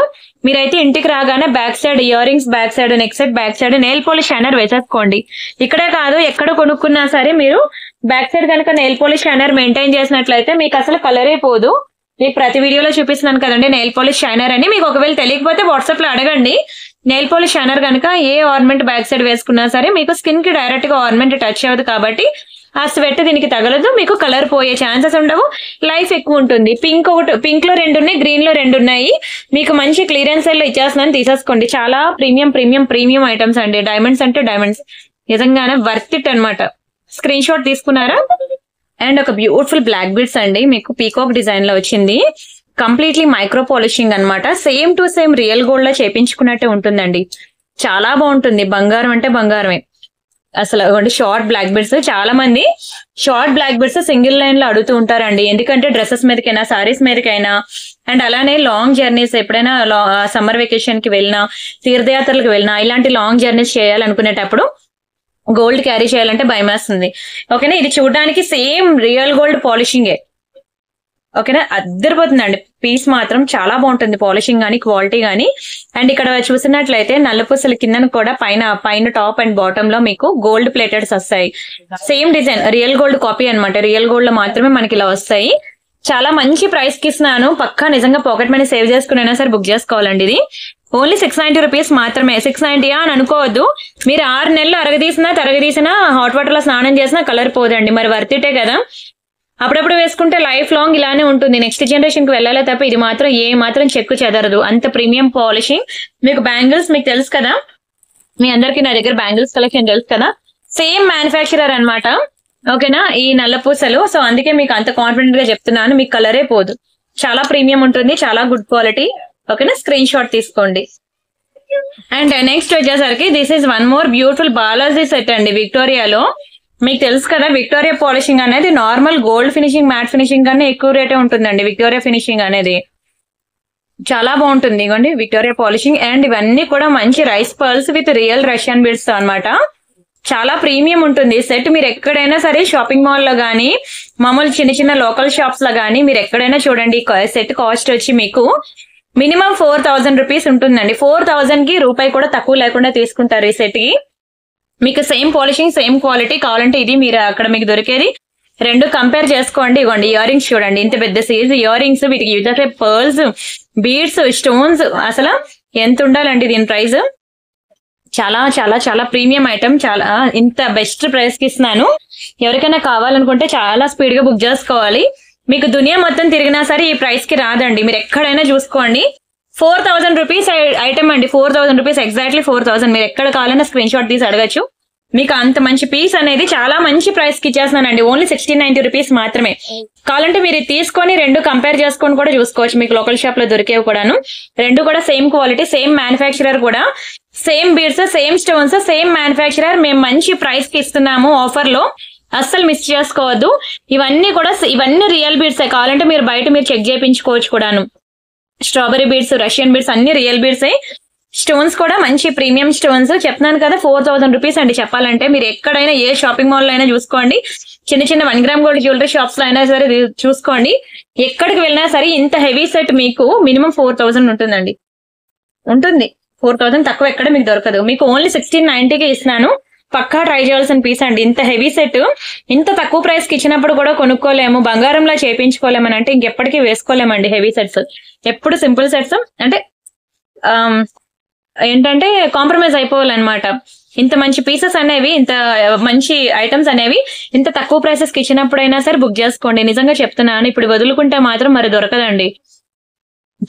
మీరైతే ఇంటికి రాగానే back side ear rings, back side neck set, back side nail polish shiner వేసేసుకోండి. ఇక్కడే కాదు, ఎక్కడ కొనుక్కున్నా సరే మీరు బ్యాక్ సైడ్ కనుక నెయిల్ పాలిష్ షైనర్ మెయింటైన్ చేసినట్లయితే మీకు అసలు కలరే పోదు. మీకు ప్రతి వీడియోలో చూపిస్తున్నాను కదండి నెయిల్ పాలిష్ షైనర్ అని. మీకు ఒకవేళ తెలియకపోతే వాట్సాప్ లో అడగండి. నెయిల్ పాలిష్ షైనర్ కనుక ఏ ఆర్నమెంట్ బ్యాక్ సైడ్ వేసుకున్నా సరే మీకు స్కిన్ కి డైరెక్ట్ గా ఆర్నమెంట్ టచ్ అవ్వదు కాబట్టి ఆ స్వెట్ దీనికి తగలదు, మీకు కలర్ పోయే ఛాన్సెస్ ఉండవు, లైఫ్ ఎక్కువ ఉంటుంది. పింక్ లో 2 ఉన్నాయి, గ్రీన్ లో 2 ఉన్నాయి. మీకు మంచి క్లియరెన్స్ సెల్ లో ఇచ్చేస్తున్నాను, తీసేసుకోండి. చాలా ప్రీమియం ఐటమ్స్ అండి. డైమండ్స్ అంటే డైమండ్స్, నిజంగానే వర్త్ ఇట్ అనమాట. స్క్రీన్ షాట్ తీసుకున్నారా? అండ్ ఒక బ్యూటిఫుల్ బ్లాక్ బీడ్స్ అండి, మీకు పీకాక్ డిజైన్ లో వచ్చింది. కంప్లీట్లీ మైక్రో పాలిషింగ్ అనమాట. Same to same real gold లో చేపించుకున్నట్టే ఉంటుందండి. చాలా బాగుంటుంది. బంగారం అంటే బంగారమే అసలు. షార్ట్ బ్లాక్ బీడ్స్, చాలా మంది short black beads single line లో అడుగుతూ ఉంటారండి. ఎందుకంటే డ్రెస్సెస్ మీదకైనా, సారీస్ మీదకైనా, అండ్ అలానే లాంగ్ జర్నీస్, ఎప్పుడైనా సమ్మర్ వెకేషన్ కి వెళ్ళినా, తీర్థయాత్రలకు వెళ్ళినా, ఇలాంటి లాంగ్ జర్నీస్ చేయాలనుకునేటప్పుడు గోల్డ్ క్యారీ చేయాలంటే భయం వేస్తుంది. ఓకేనా, ఇది చూడడానికి సేమ్ రియల్ గోల్డ్ పాలిషింగే. ఓకేనా, అద్దరిపోతుందండి. పీస్ మాత్రం చాలా బాగుంటుంది, పాలిషింగ్ గానీ, క్వాలిటీ గానీ. అండ్ ఇక్కడ చూసినట్లయితే నల్లపూసల కింద కూడా పైన టాప్ అండ్ బాటమ్ లో మీకు గోల్డ్ ప్లేటెడ్స్ వస్తాయి. Same design, real gold copy అనమాట. రియల్ గోల్డ్ లో మాత్రమే మనకి ఇలా వస్తాయి. చాలా మంచి ప్రైస్ కి ఇస్తున్నాను. పక్కా నిజంగా పాకెట్ మనీ సేవ్ చేసుకునైనా సరే బుక్ చేసుకోవాలండి. ఇది ఓన్లీ 690 రూపీస్ మాత్రమే. 690 అని అనుకోవద్దు. మీరు 6 నెలలు తరగదీసినా హాట్ వాటర్ లో స్నానం చేసినా కలర్ పోదండి. మరి వర్తిటే కదా. అప్పుడప్పుడు వేసుకుంటే లైఫ్ లాంగ్ ఇలానే ఉంటుంది. నెక్స్ట్ జనరేషన్ కి వెళ్ళాలి తప్ప ఇది మాత్రం ఏ మాత్రం చెక్కు చెదరదు. అంత ప్రీమియం పాలిషింగ్. మీకు బ్యాంగిల్స్ మీకు తెలుసు కదా, మీ అందరికి నా దగ్గర బ్యాంగిల్స్ కలెక్షన్ తెలుసు కదా, సేమ్ మ్యానుఫ్యాక్చరర్ అనమాట. ఓకేనా, ఈ నల్ల పూసలు. సో అందుకే మీకు అంత కాన్ఫిడెంట్ గా చెప్తున్నాను, మీకు కలరే పోదు. చాలా ప్రీమియం ఉంటుంది, చాలా గుడ్ క్వాలిటీ. ఓకేనా, స్క్రీన్ షాట్ తీసుకోండి. అండ్ నెక్స్ట్ వచ్చేసరికి this is one more beautiful Balaji set అండి. విక్టోరియాలో మీకు తెలుసు కదా, విక్టోరియా పాలిషింగ్ అనేది normal gold finishing, matte finishing కన్నా ఎక్కువ రేటే ఉంటుందండి. విక్టోరియా ఫినిషింగ్ అనేది చాలా బాగుంటుంది. ఇవ్వండి విక్టోరియా పాలిషింగ్. అండ్ ఇవన్నీ కూడా మంచి rice pearls with real Russian beads తో అనమాట. చాలా ప్రీమియం ఉంటుంది సెట్. మీరు ఎక్కడైనా సరే షాపింగ్ మాల్ లో గానీ మామూలు చిన్న చిన్న లోకల్ షాప్స్ లో గానీ మీరు ఎక్కడైనా చూడండి, సెట్ కాస్ట్ వచ్చి మీకు మినిమం 4000 రూపీస్ ఉంటుందండి. 4000 కి రూపాయి కూడా తక్కువ లేకుండా తీసుకుంటారు ఈ సెట్ కి. మీకు సేమ్ పాలిషింగ్ సేమ్ క్వాలిటీ కావాలంటే ఇది మీరు అక్కడ మీకు దొరికేది. రెండు కంపేర్ చేసుకోండి. ఇవ్వండి ఇయర్ రింగ్స్ చూడండి, ఇంత పెద్ద సైజ్ ఇయర్ రింగ్స్, వీటికి యూజ్ చేసే పర్ల్స్, బీడ్స్, స్టోన్స్, అసలు ఎంత ఉండాలండి దీని ప్రైస్. చాలా చాలా చాలా ప్రీమియం ఐటమ్, చాలా ఇంత బెస్ట్ ప్రైస్ కి ఇస్తున్నాను. ఎవరికైనా కావాలనుకుంటే చాలా స్పీడ్ గా బుక్ చేసుకోవాలి. మీకు దునియా మొత్తం తిరిగినా సరే ఈ ప్రైస్ కి రాదండి. మీరు ఎక్కడైనా చూసుకోండి. 4000 రూపీస్ ఐటమ్ అండి. 4000 రూపీస్, ఎగ్జాక్ట్లీ 4000. మీరు ఎక్కడ కావాలన్నా స్క్రీన్ షాట్ తీసి అడగచ్చు. మీకు అంత మంచి పీస్ అనేది చాలా మంచి ప్రైస్ కి ఇచ్చేస్తున్నానండి. ఓన్లీ 1690 రూపీస్ మాత్రమే. కావాలంటే మీరు తీసుకొని రెండు కంపేర్ చేసుకొని కూడా చూసుకోవచ్చు. మీకు లోకల్ షాప్ లో దొరికేవి కూడాను. రెండు కూడా సేమ్ క్వాలిటీ, సేమ్ మ్యానుఫ్యాక్చరర్ కూడా, same beads, same stones, same manufacturer. మేము మంచి ప్రైస్ కి ఇస్తున్నాము ఆఫర్ లో, అస్సలు మిస్ చేసుకోవద్దు. ఇవన్నీ రియల్ బీడ్సే. కావాలంటే మీరు బయట మీరు చెక్ చేయించుకోవచ్చు కూడాను. స్ట్రాబెరీ బీడ్స్, రష్యన్ బీడ్స్ అన్ని రియల్ బీడ్సే. స్టోన్స్ కూడా మంచి ప్రీమియం స్టోన్స్. చెప్తున్నాను కదా 4000 రూపీస్ అండి. చెప్పాలంటే మీరు ఎక్కడైనా ఏ షాపింగ్ మాల్ లో అయినా చూసుకోండి, చిన్న చిన్న 1 గ్రామ్ గోల్డ్ జ్యువెలరీ షాప్స్ లో అయినా సరే చూసుకోండి. ఎక్కడికి వెళ్ళినా సరే ఇంత హెవీ సెట్ మీకు మినిమం 4000 ఉంటుందండి. ఉంటుంది 4000 తక్కువ ఎక్కడ మీకు దొరకదు. మీకు ఓన్లీ 1690కి ఇస్తున్నాను. పక్కా ట్రై చేయాల్సిన పీస్ అండి. ఇంత హెవీ సెట్ ఇంత తక్కువ ప్రైస్ కి ఇచ్చినప్పుడు కూడా కొనుక్కోలేము, బంగారంలా చేయించుకోలేమని అంటే ఇంకెప్పటికీ వేసుకోలేమండి. హెవీ సెట్స్ ఎప్పుడు సింపుల్ సెట్స్ అంటే ఏంటంటే కాంప్రమైజ్ అయిపోవాలన్నమాట. ఇంత మంచి పీసెస్ అనేవి, ఇంత మంచి ఐటమ్స్ అనేవి ఇంత తక్కువ ప్రైసెస్ కి ఇచ్చినప్పుడైనా సరే బుక్ చేసుకోండి. నిజంగా చెప్తున్నాను, ఇప్పుడు వదులుకుంటే మాత్రం మరి దొరకదండి.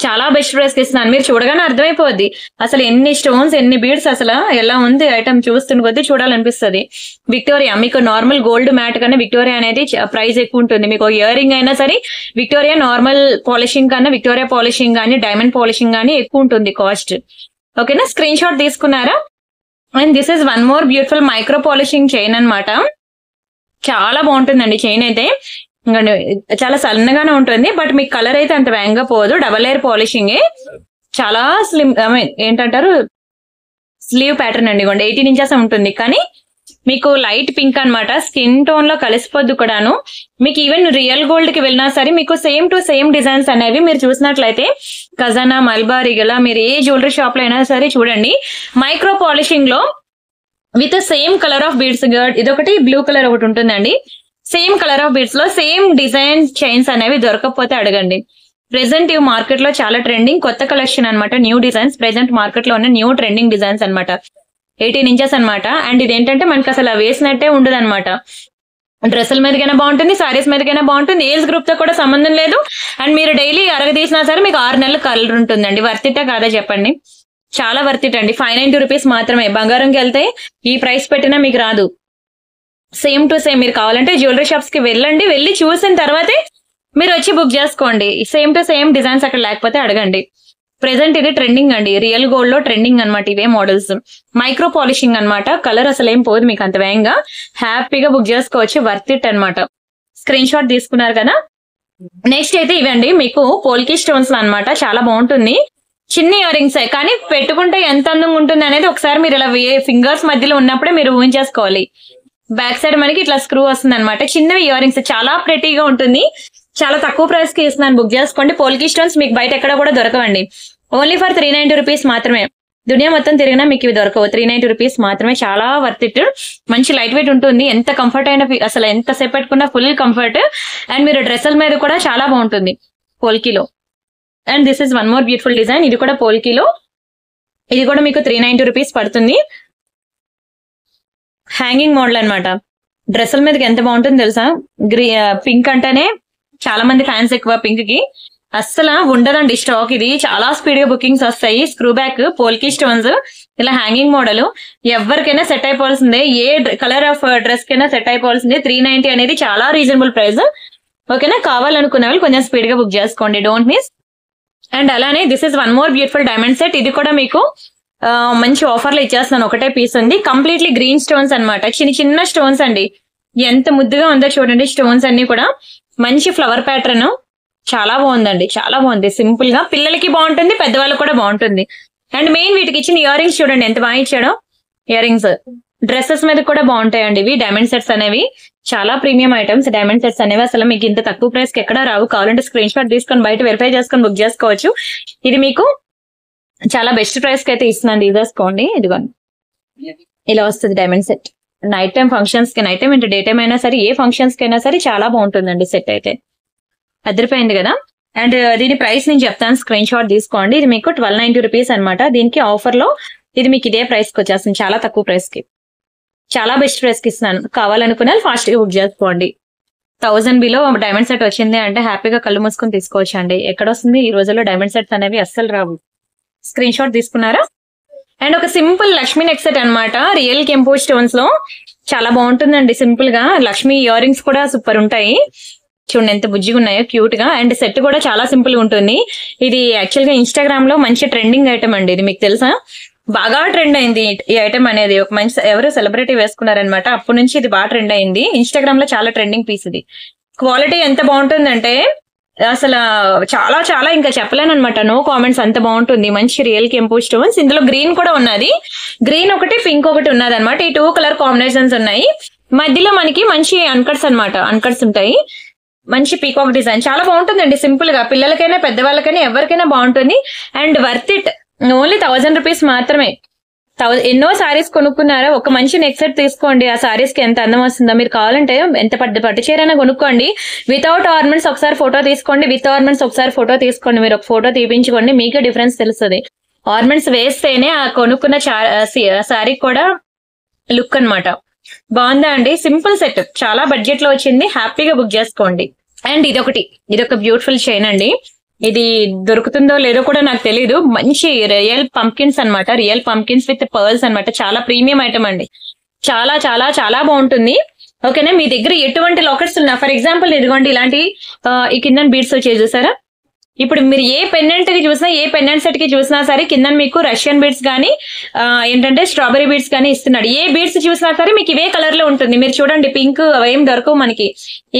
చాలా బెస్ట్ ప్రైస్ కి ఇస్తున్నాను. మీరు చూడగానే అర్థమైపోద్ది అసలు ఎన్ని స్టోన్స్, ఎన్ని బీడ్స్, అసలు ఎలా ఉంది ఐటమ్. చూస్తున్న కొద్దీ చూడాలనిపిస్తుంది. విక్టోరియా మీకు నార్మల్ గోల్డ్ మ్యాట్ కన్నా విక్టోరియా అనేది ప్రైస్ ఎక్కువ ఉంటుంది. మీకు ఇయర్ రింగ్ అయినా సరే విక్టోరియా నార్మల్ పాలిషింగ్ కన్నా విక్టోరియా పాలిషింగ్ కానీ డైమండ్ పాలిషింగ్ కానీ ఎక్కువ ఉంటుంది కాస్ట్. ఓకేనా, స్క్రీన్ షాట్ తీసుకున్నారా? And this is one more beautiful micro polishing chain అన్నమాట. చాలా బాగుంటుందండి చైన్ అయితే. చాలా సన్నగానే ఉంటుంది, బట్ మీకు కలర్ అయితే అంత వేగంగా పోదు. డబల్ లేయర్ పాలిషింగ్, చాలా స్లిమ్, ఐ మీన్ ఏంటంటారు స్లీవ్ ప్యాటర్న్ అండి. 18 ఇంచెస్ ఉంటుంది, కానీ మీకు లైట్ పింక్ అన్నమాట. స్కిన్ టోన్ లో కలిసిపోద్దు కూడాను. మీకు ఈవెన్ రియల్ గోల్డ్ కి వెళ్ళినా సరే మీకు సేమ్ టు సేమ్ డిజైన్స్ అనేవి మీరు చూసినట్లయితే ఖజానా, మల్బార్, ఇలా మీరు ఏ జ్యువెలరీ షాప్ లో అయినా సరే చూడండి, మైక్రో పాలిషింగ్ లో with same colour of beads. ఇదొకటి బ్లూ కలర్ ఒకటి ఉంటుందండి. సేమ్ కలర్ ఆఫ్ బీడ్స్ లో సేమ్ డిజైన్ చైన్స్ అనేవి దొరకకపోతే అడగండి. ప్రెసెంట్ ఇవి మార్కెట్ లో చాలా ట్రెండింగ్, కొత్త కలెక్షన్ అన్నమాట. న్యూ డిజైన్స్, ప్రెసెంట్ మార్కెట్ లో ఉన్న న్యూ ట్రెండింగ్ డిజైన్స్ అన్నమాట. 18 ఇంచెస్ అన్నమాట. అండ్ ఇదేంటంటే మనకి అసలు వేసినట్టే ఉండదు అనమాట. డ్రెస్సుల మీదకైనా బాగుంటుంది, సారీస్ మీదకైనా బాగుంటుంది. ఏజ్ గ్రూప్ తో కూడా సంబంధం లేదు. అండ్ మీరు డైలీ అరగదీసినా సరే మీకు 6 నెలల కలర్ ఉంటుందండి. వర్తిటా కాదా చెప్పండి? చాలా వర్తిట్ అండి. 590 రూపీస్ మాత్రమే. బంగారంకి వెళ్తే ఈ ప్రైస్ పెట్టినా మీకు రాదు. Same to same. మీరు కావాలంటే జ్యువెలరీ షాప్స్ కి వెళ్ళండి, వెళ్ళి చూసిన తర్వాతే మీరు వచ్చి బుక్ చేసుకోండి. సేమ్ టు సేమ్ డిజైన్స్ అక్కడ లేకపోతే అడగండి. ప్రెసెంట్ ఇది ట్రెండింగ్ అండి, రియల్ గోల్డ్ లో ట్రెండింగ్ అనమాట. ఇవే మోడల్స్ మైక్రో పాలిషింగ్ అనమాట. కలర్ అసలు ఏం పోదు మీకు అంత వేగంగా. హ్యాపీగా బుక్ చేసుకోవచ్చు. వర్త్ ఇట్ అనమాట. స్క్రీన్ షాట్ తీసుకున్నారు కదా. నెక్స్ట్ అయితే ఇవండి మీకు పోల్కీ స్టోన్స్ లో అనమాట. చాలా బాగుంటుంది. చిన్న ఇయర్ రింగ్స్, కానీ పెట్టుకుంటే ఎంత అందంగా ఉంటుంది అనేది ఒకసారి మీరు ఇలా ఫింగర్స్ మధ్యలో ఉన్నప్పుడే మీరు ఊహించేసుకోవాలి. బ్యాక్ సైడ్ మనకి ఇట్లా స్క్రూ వస్తుంది అనమాట. చిన్నవి ఇయర్ రింగ్స్, చాలా ప్రెటీగా ఉంటుంది. చాలా తక్కువ ప్రైస్ కి ఇస్తున్నాను, బుక్ చేసుకోండి. పోల్కీ స్టోన్స్ మీకు బయట ఎక్కడ కూడా దొరకవండి. ఓన్లీ ఫర్ 390 రూపీస్ మాత్రమే. దునియా మొత్తం తిరిగినా మీకు ఇవి దొరకవు. 390 రూపీస్ మాత్రమే. చాలా వర్త్ ఇట్. మంచి లైట్ వెయిట్ ఉంటుంది. ఎంత కంఫర్ట్ అయినా, అసలు ఎంత సేపు పెట్టుకున్నా ఫుల్ కంఫర్ట్. అండ్ మీరు డ్రెస్సుల మీద కూడా చాలా బాగుంటుంది పోల్కీలో. And this is one more beautiful design. ఇది కూడా పోల్కీలో. ఇది కూడా మీకు 390 రూపీస్ పడుతుంది. హ్యాంగింగ్ మోడల్ అనమాట. డ్రెస్సుల మీదకి ఎంత బాగుంటుంది తెలుసా? పింక్ అంటేనే చాలా మంది ఫ్యాన్స్ ఎక్కువ పింక్ కి. అస్సలు ఉండదండి స్టాక్. ఇది చాలా స్పీడ్ గా బుకింగ్స్ వస్తాయి. స్క్రూ బ్యాక్, పోల్కీ స్టోన్స్, ఇలా హ్యాంగింగ్ మోడల్. ఎవరికైనా సెట్ అయిపోవాల్సిందే. ఏ కలర్ ఆఫ్ డ్రెస్ కైనా సెట్ అయిపోవాల్సిందే. 390 అనేది చాలా రీజనబుల్ ప్రైస్. ఓకేనా, కావాలనుకునే వాళ్ళు కొంచెం స్పీడ్ గా బుక్ చేసుకోండి. Don't miss. అండ్ అలానే this is one more beautiful diamond set. ఇది కూడా మీకు మంచి ఆఫర్ లో ఇచ్చేస్తున్నాను. ఒకటే పీస్ ఉంది. కంప్లీట్లీ గ్రీన్ స్టోన్స్ అన్నమాట. చిన్న చిన్న స్టోన్స్ అండి. ఎంత ముద్దుగా ఉందో చూడండి. స్టోన్స్ అన్ని కూడా మంచి ఫ్లవర్ ప్యాటర్న్. చాలా బాగుందండి, చాలా బాగుంది. సింపుల్ గా పిల్లలకి బాగుంటుంది, పెద్దవాళ్ళకి కూడా బాగుంటుంది. అండ్ మెయిన్ వీటికి ఇచ్చిన ఇయర్ రింగ్స్ చూడండి ఎంత బాగా ఇచ్చాడో. ఇయర్ రింగ్స్ డ్రెస్సెస్ మీద కూడా బాగుంటాయండి ఇవి డైమండ్ సెట్స్ అనేవి. చాలా ప్రీమియం ఐటమ్స్ డైమండ్ సెట్స్ అనేవి. అసలు మీకు ఇంత తక్కువ ప్రైస్ కి ఎక్కడ రావు. కావాలంటే స్క్రీన్ షాట్ తీసుకొని బయట వెరిఫై చేసుకొని బుక్ చేసుకోవచ్చు. ఇది మీకు చాలా బెస్ట్ ప్రైస్ కి అయితే ఇస్తున్నాను, తీసేసుకోండి. ఇదిగోండి ఇలా వస్తుంది diamond set. Night time functions కి, నైట్ టైం అంటే డే టైం అయినా సరే, ఏ ఫంక్షన్స్ కి అయినా సరే చాలా బాగుంటుందండి సెట్ అయితే. అదిరిపోయింది కదా. అండ్ దీని ప్రైస్ నేను చెప్తాను, స్క్రీన్ షాట్ తీసుకోండి. ఇది మీకు 1290 రూపీస్ అనమాట. దీనికి ఆఫర్ లో ఇది మీకు ఇదే ప్రైస్ కి వచ్చేస్తుంది, చాలా తక్కువ ప్రైస్ కి. చాలా బెస్ట్ ప్రైస్ కి ఇస్తున్నాను. కావాలనుకున్న ఫాస్ట్ గా బుక్ చేసుకోండి. 1000 బిలో డైమండ్ సెట్ వచ్చింది అంటే హ్యాపీగా కళ్ళు మూసుకొని తీసుకోవచ్చు అండి. ఎక్కడ వస్తుంది ఈ రోజుల్లో డైమండ్ సెట్స్ అనేవి అస్సలు రావు. స్క్రీన్ షాట్ తీసుకున్నారా? అండ్ ఒక సింపుల్ లక్ష్మీ నెక్ సెట్ అనమాట, రియల్ కెంపో స్టోన్స్ లో చాలా బాగుంటుందండి. సింపుల్ గా లక్ష్మీ ఇయర్ రింగ్స్ కూడా సూపర్ ఉంటాయి. చూడండి ఎంత బుజ్జిగా ఉన్నాయో, క్యూట్ గా. అండ్ సెట్ కూడా చాలా సింపుల్ గా ఉంటుంది. ఇది యాక్చువల్ గా ఇన్స్టాగ్రామ్ లో మంచి ట్రెండింగ్ ఐటమ్ అండి. ఇది మీకు తెలుసా, బాగా ట్రెండ్ అయింది ఈ ఐటమ్ అనేది. ఒక మంచి ఎవరు సెలబ్రిటీ వేసుకున్నారనమాట, అప్పటి నుంచి ఇది బాగా ట్రెండ్ అయింది. ఇన్స్టాగ్రామ్ లో చాలా ట్రెండింగ్ పీస్ ఇది. క్వాలిటీ ఎంత బాగుంటుందంటే అసలు చాలా చాలా ఇంకా చెప్పలేను అనమాట, నో కామెంట్స్, అంత బాగుంటుంది. మంచి రియల్ కెంపో స్టోన్స్. ఇందులో గ్రీన్ కూడా ఉన్నది, గ్రీన్ ఒకటి పింక్ ఒకటి ఉన్నది అనమాట. ఈ 2 కలర్ కాంబినేషన్స్ ఉన్నాయి. మధ్యలో మనకి మంచి అన్కట్స్ అనమాట, అన్కట్స్ ఉంటాయి. మంచి పీకాక్ డిజైన్, చాలా బాగుంటుందండి. సింపుల్ గా పిల్లలకైనా పెద్దవాళ్ళకైనా ఎవరికైనా బాగుంటుంది. And worth it, only 1000 rupees మాత్రమే. ఎన్నో సారీస్ కొనుక్కున్నారా, ఒక మంచి నెక్ సెట్ తీసుకోండి. ఆ సారీస్ కి ఎంత అందం వస్తుందో. మీరు కావాలంటే ఎంత పట్టు చీరైనా కొనుక్కోండి. వితౌట్ ఆర్నమెంట్స్ ఒకసారి ఫోటో తీసుకోండి, విత్ ఆర్నమెంట్స్ ఒకసారి ఫోటో తీసుకోండి. మీరు ఒక ఫోటో తీపించుకోండి, మీకే డిఫరెన్స్ తెలుస్తుంది. ఆర్నమెంట్స్ వేస్తేనే ఆ కొనుక్కున్న సారీ కూడా లుక్ అన్నమాట. బాగుందా అండి? సింపుల్ సెట్, చాలా బడ్జెట్ లో వచ్చింది. హ్యాపీగా బుక్ చేసుకోండి. అండ్ ఇదొక బ్యూటిఫుల్ చైన్ అండి. ఇది దొరుకుతుందో లేదో కూడా నాకు తెలీదు. మంచి రియల్ పంకిన్స్ అన్నమాట, రియల్ పంకిన్స్ విత్ పర్ల్స్ అన్నమాట. చాలా ప్రీమియం ఐటమ్ అండి, చాలా చాలా చాలా బాగుంటుంది. ఓకేనా, మీ దగ్గర ఎటువంటి లాకెట్స్ ఉన్నా, ఫర్ ఎగ్జాంపుల్ ఇదిగోండి ఇలాంటి ఈ కింద బీడ్స్ వచ్చేది చూసారా. ఇప్పుడు మీరు ఏ పెండెంట్ కి చూసినా, ఏ పెండెంట్ సెట్ కి చూసినా సరే కింద మీకు రష్యన్ బీడ్స్ కానీ ఏంటంటే స్ట్రాబెరీ బీడ్స్ కానీ ఇస్తున్నాడు. ఏ బీడ్స్ చూసినా సరే మీకు ఇవే కలర్ లో ఉంటుంది. మీరు చూడండి, పింక్ అవేం దొరకవు మనకి.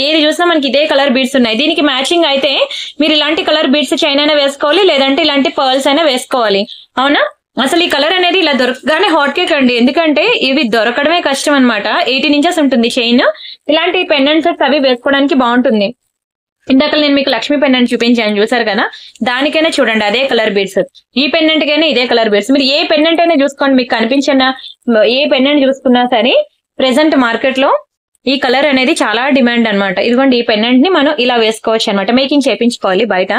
ఏది చూసినా మనకి ఇదే కలర్ బీడ్స్ ఉన్నాయి. దీనికి మ్యాచింగ్ అయితే మీరు ఇలాంటి కలర్ బీడ్స్ చైన్ అయినా వేసుకోవాలి, లేదంటే ఇలాంటి పర్ల్స్ అయినా వేసుకోవాలి. అవునా, అసలు ఈ కలర్ అనేది ఇలా దొరకగానే హాట్ కేక్ అండి. ఎందుకంటే ఇవి దొరకడమే కష్టం అనమాట. 18 ఇంచెస్ ఉంటుంది చైన్. ఇలాంటి పెండెంట్ సెట్స్ అవి వేసుకోవడానికి బాగుంటుంది. ఇందాక నేను మీకు లక్ష్మీ పెండెంట్ చూపించాను చూసారు కదా, దానికైనా చూడండి అదే కలర్ బీడ్స్. ఈ పెండెంట్ కైనా ఇదే కలర్ బీడ్స్. మీరు ఏ పెండెంట్ అయినా చూసుకోండి, మీకు కనిపించిన ఏ పెండెంట్ చూసుకున్నా సరే ప్రెసెంట్ మార్కెట్ లో ఈ కలర్ అనేది చాలా డిమాండ్ అనమాట. ఇదిగోండి ఈ పెండెంట్ ని మనం ఇలా వేసుకోవచ్చు అనమాట. మేకింగ్ చేయించుకోవాలి బయట.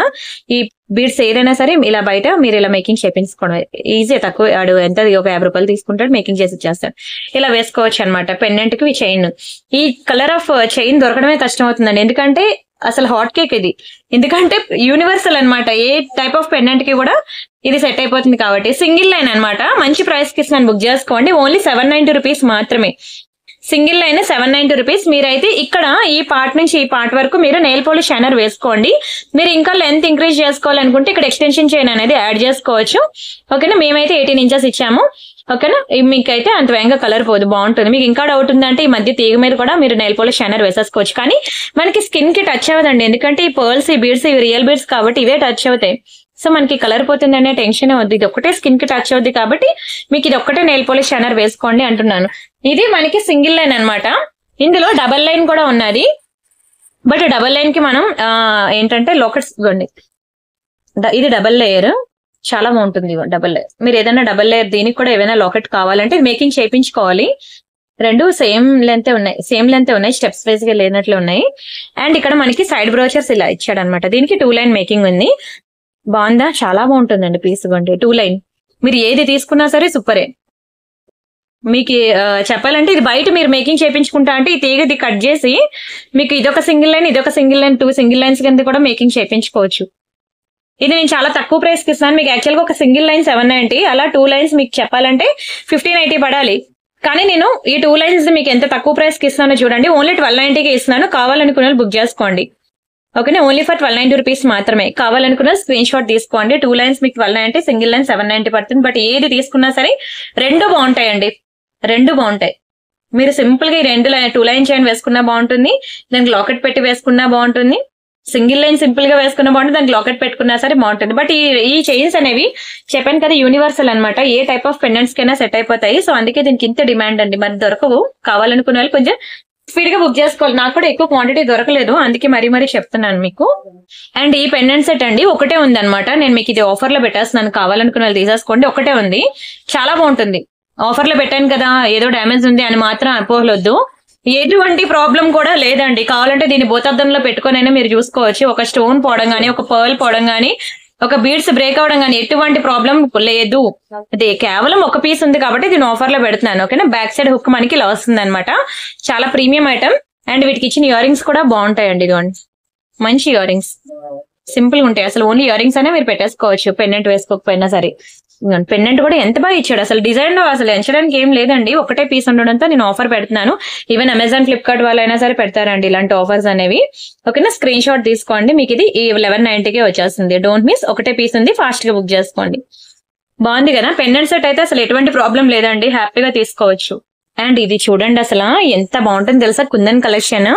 ఈ బీడ్స్ ఏదైనా సరే ఇలా బయట మీరు ఇలా మేకింగ్ చేయించుకోవడం ఈజీ. తక్కువ ఆడు ఎంత ఒక 50 రూపాయలు తీసుకుంటాడు, మేకింగ్ చేసి ఇచ్చేస్తాడు. ఇలా వేసుకోవచ్చు అనమాట పెండెంట్ కి చైన్. ఈ కలర్ ఆఫ్ చైన్ దొరకడమే కష్టం అవుతుందండి, ఎందుకంటే అసలు హాట్ కేక్ ఇది. ఎందుకంటే యూనివర్సల్ అన్నమాట, ఏ టైప్ ఆఫ్ పెండెంట్ కి కూడా ఇది సెట్ అయిపోతుంది. కాబట్టి సింగిల్ లైన్ అన్నమాట. మంచి ప్రైస్ కి ఇస్తున్నాను, బుక్ చేసుకోండి. ఓన్లీ 790 రూపీస్ మాత్రమే. Single line 790 rupees. మీరైతే ఇక్కడ ఈ పార్ట్ నుంచి ఈ పార్ట్ వరకు మీరు నెయిల్ పాలిష్ షైనర్ వేసుకోండి. మీరు ఇంకా లెంత్ ఇంక్రీజ్ చేసుకోవాలనుకుంటే ఇక్కడ ఎక్స్టెన్షన్ చైన్ అనేది యాడ్ చేసుకోవచ్చు. ఓకేనా, మేమైతే 18 ఇంచెస్ ఇచ్చాము. ఓకేనా, మీకైతే అంత వేగంగా కలర్ పోదు, బాగుంటుంది. మీకు ఇంకా డౌట్ ఉందంటే ఈ మధ్య తీగ మీద కూడా మీరు నెయిల్ పాలిష్ షైనర్ వేసేసుకోవచ్చు. కానీ మనకి స్కిన్ కి టచ్ అవ్వదండి, ఎందుకంటే ఈ పర్ల్స్, ఈ బీడ్స్, ఇవి రియల్ బీడ్స్ కాబట్టి ఇవే టచ్ అవుతాయి. సో మనకి కలర్ పోతుందనే టెన్షన్ వద్దు. ఇది ఒక్కటే స్కిన్ కి టచ్ అవుద్ది కాబట్టి మీకు ఇది ఒక్కటే నెయిల్ పాలిష్ షైనర్ వేసుకోండి అంటున్నాను. ఇది మనకి సింగిల్ లైన్ అన్నమాట. ఇందులో డబల్ లైన్ కూడా ఉన్నది. బట్ డబల్ లైన్ కి మనం ఏంటంటే లాకెట్స్ ఇవ్వండి. ఇది డబల్ లేయర్, చాలా బాగుంటుంది డబల్ లేయర్. మీరు ఏదైనా డబల్ లేయర్ దీనికి కూడా ఏదైనా లాకెట్ కావాలంటే మేకింగ్ చేయించుకోవాలి. రెండు సేమ్ లెంత్ ఉన్నాయి, స్టెప్స్ వైజ్ గా లేనట్లు ఉన్నాయి. అండ్ ఇక్కడ మనకి సైడ్ బ్రోచర్స్ ఇలా ఇచ్చాడు అనమాట. దీనికి 2 లైన్ మేకింగ్ ఉంది. బాగుందా, చాలా బాగుంటుందండి పీస్. 2 లైన్ మీరు ఏది తీసుకున్నా సరే సూపరే. మీకు చెప్పాలంటే ఇది బయట మీరు మేకింగ్ చేయించుకుంటా అంటే ఈ తీగది కట్ చేసి మీకు ఇదొక సింగిల్ లైన్, 2 సింగిల్ లైన్స్ కింద కూడా మేకింగ్ చేయించుకోవచ్చు. ఇది నేను చాలా తక్కువ ప్రైస్ కి ఇస్తాను. మీకు యాక్చువల్ గా ఒక సింగిల్ లైన్ 790, అలా 2 లైన్స్ మీకు చెప్పాలంటే 1580 పడాలి. కానీ నేను ఈ 2 లైన్స్ మీకు ఎంత తక్కువ ప్రైస్ కి ఇస్తానో చూడండి. ఓన్లీ 1290కి ఇస్తున్నాను. కావాలనుకున్న బుక్ చేసుకోండి. ఓకేనా, ఓన్లీ ఫర్ 1290 రూపీస్ మాత్రమే. కావాలనుకున్న స్క్రీన్ షాట్ తీసుకోండి. 2 లైన్స్ మీకు 1290, సింగిల్ లైన్ 790 పడుతుంది. బట్ ఏది తీసుకున్నా సరే రెండు బాగుంటాయండి, రెండు బాగుంటాయి. మీరు సింపుల్ గా ఈ 2 లైన్ చైన్ వేసుకున్నా బాగుంటుంది, దానికి లాకెట్ పెట్టి వేసుకున్నా బాగుంటుంది. సింగిల్ లైన్ సింపుల్ గా వేసుకున్న బాగుంటుంది, దానికి లాకెట్ పెట్టుకున్నా సరే బాగుంటుంది. బట్ ఈ చైన్స్ అనేవి చెప్పాను కదా యూనివర్సల్ అన్నమాట, ఏ టైప్ ఆఫ్ పెండెంట్స్ కైనా సెట్ అయిపోతాయి. సో అందుకే దీనికి ఇంత డిమాండ్ అండి. మరి దొరకవు, కావాలనుకున్న వాళ్ళు కొంచెం స్పీడ్ గా బుక్ చేసుకోవాలి. నాకు కూడా ఎక్కువ క్వాంటిటీ దొరకలేదు, అందుకే మరీ చెప్తున్నాను మీకు. అండ్ ఈ పెండెంట్ సెట్ అండి ఒకటే ఉంది అనమాట. నేను మీకు ఇది ఆఫర్ లో పెట్టేస్తున్నాను, కావాలనుకున్న వాళ్ళు తీసేసుకోండి. ఒకటే ఉంది, చాలా బాగుంటుంది. ఆఫర్ లో పెట్టాను కదా ఏదో డ్యామేజ్ ఉంది అని మాత్రం అనుకోవద్దు. ఎటువంటి ప్రాబ్లం కూడా లేదండి. కావాలంటే దీన్ని భూతద్దంలో పెట్టుకునైనా మీరు చూసుకోవచ్చు. ఒక స్టోన్ పోవడం గానీ, ఒక పర్ల్ పోవడం గానీ, ఒక బీడ్స్ బ్రేక్ అవడం గానీ ఎటువంటి ప్రాబ్లం లేదు. ఇది కేవలం ఒక పీస్ ఉంది కాబట్టి దీన్ని ఆఫర్ లో పెడుతున్నాను. ఓకేనా, బ్యాక్ సైడ్ హుక్ మనకి ఇలా వస్తుంది అనమాట. చాలా ప్రీమియం ఐటమ్. అండ్ వీటికి ఇచ్చిన ఇయర్ రింగ్స్ కూడా బాగుంటాయండి. ఇదిగోండి మంచి ఇయర్ రింగ్స్, సింపుల్ గా ఉంటాయి. అసలు ఓన్లీ ఇయర్ రింగ్స్ అనే మీరు పెట్టేసుకోవచ్చు, పెండెంట్ వేసుకోకపోయినా సరే. పెండెంట్ కూడా ఎంత బాగా ఇచ్చాడు, అసలు డిజైన్ లో అసలు ఎంచడానికి ఏం లేదండి. ఒకటే పీస్ ఉండడంతో నేను ఆఫర్ పెడుతున్నాను. ఈవెన్ అమెజాన్, ఫ్లిప్కార్ట్ వాళ్ళైనా సరే పెడతారండి ఇలాంటి ఆఫర్స్ అనేవి. ఓకేనా, స్క్రీన్ షాట్ తీసుకోండి, మీకు ఇది 1190కే వచ్చేస్తుంది. డోంట్ మిస్, ఒకటే పీస్ ఉంది, ఫాస్ట్ గా బుక్ చేసుకోండి. బాగుంది కదా పెండెంట్ సెట్ అయితే, అసలు ఎటువంటి ప్రాబ్లం లేదండి, హ్యాపీగా తీసుకోవచ్చు. అండ్ ఇది చూడండి అసలు ఎంత బాగుంటుంది తెలుసా, కుందన్ కలెక్షన్.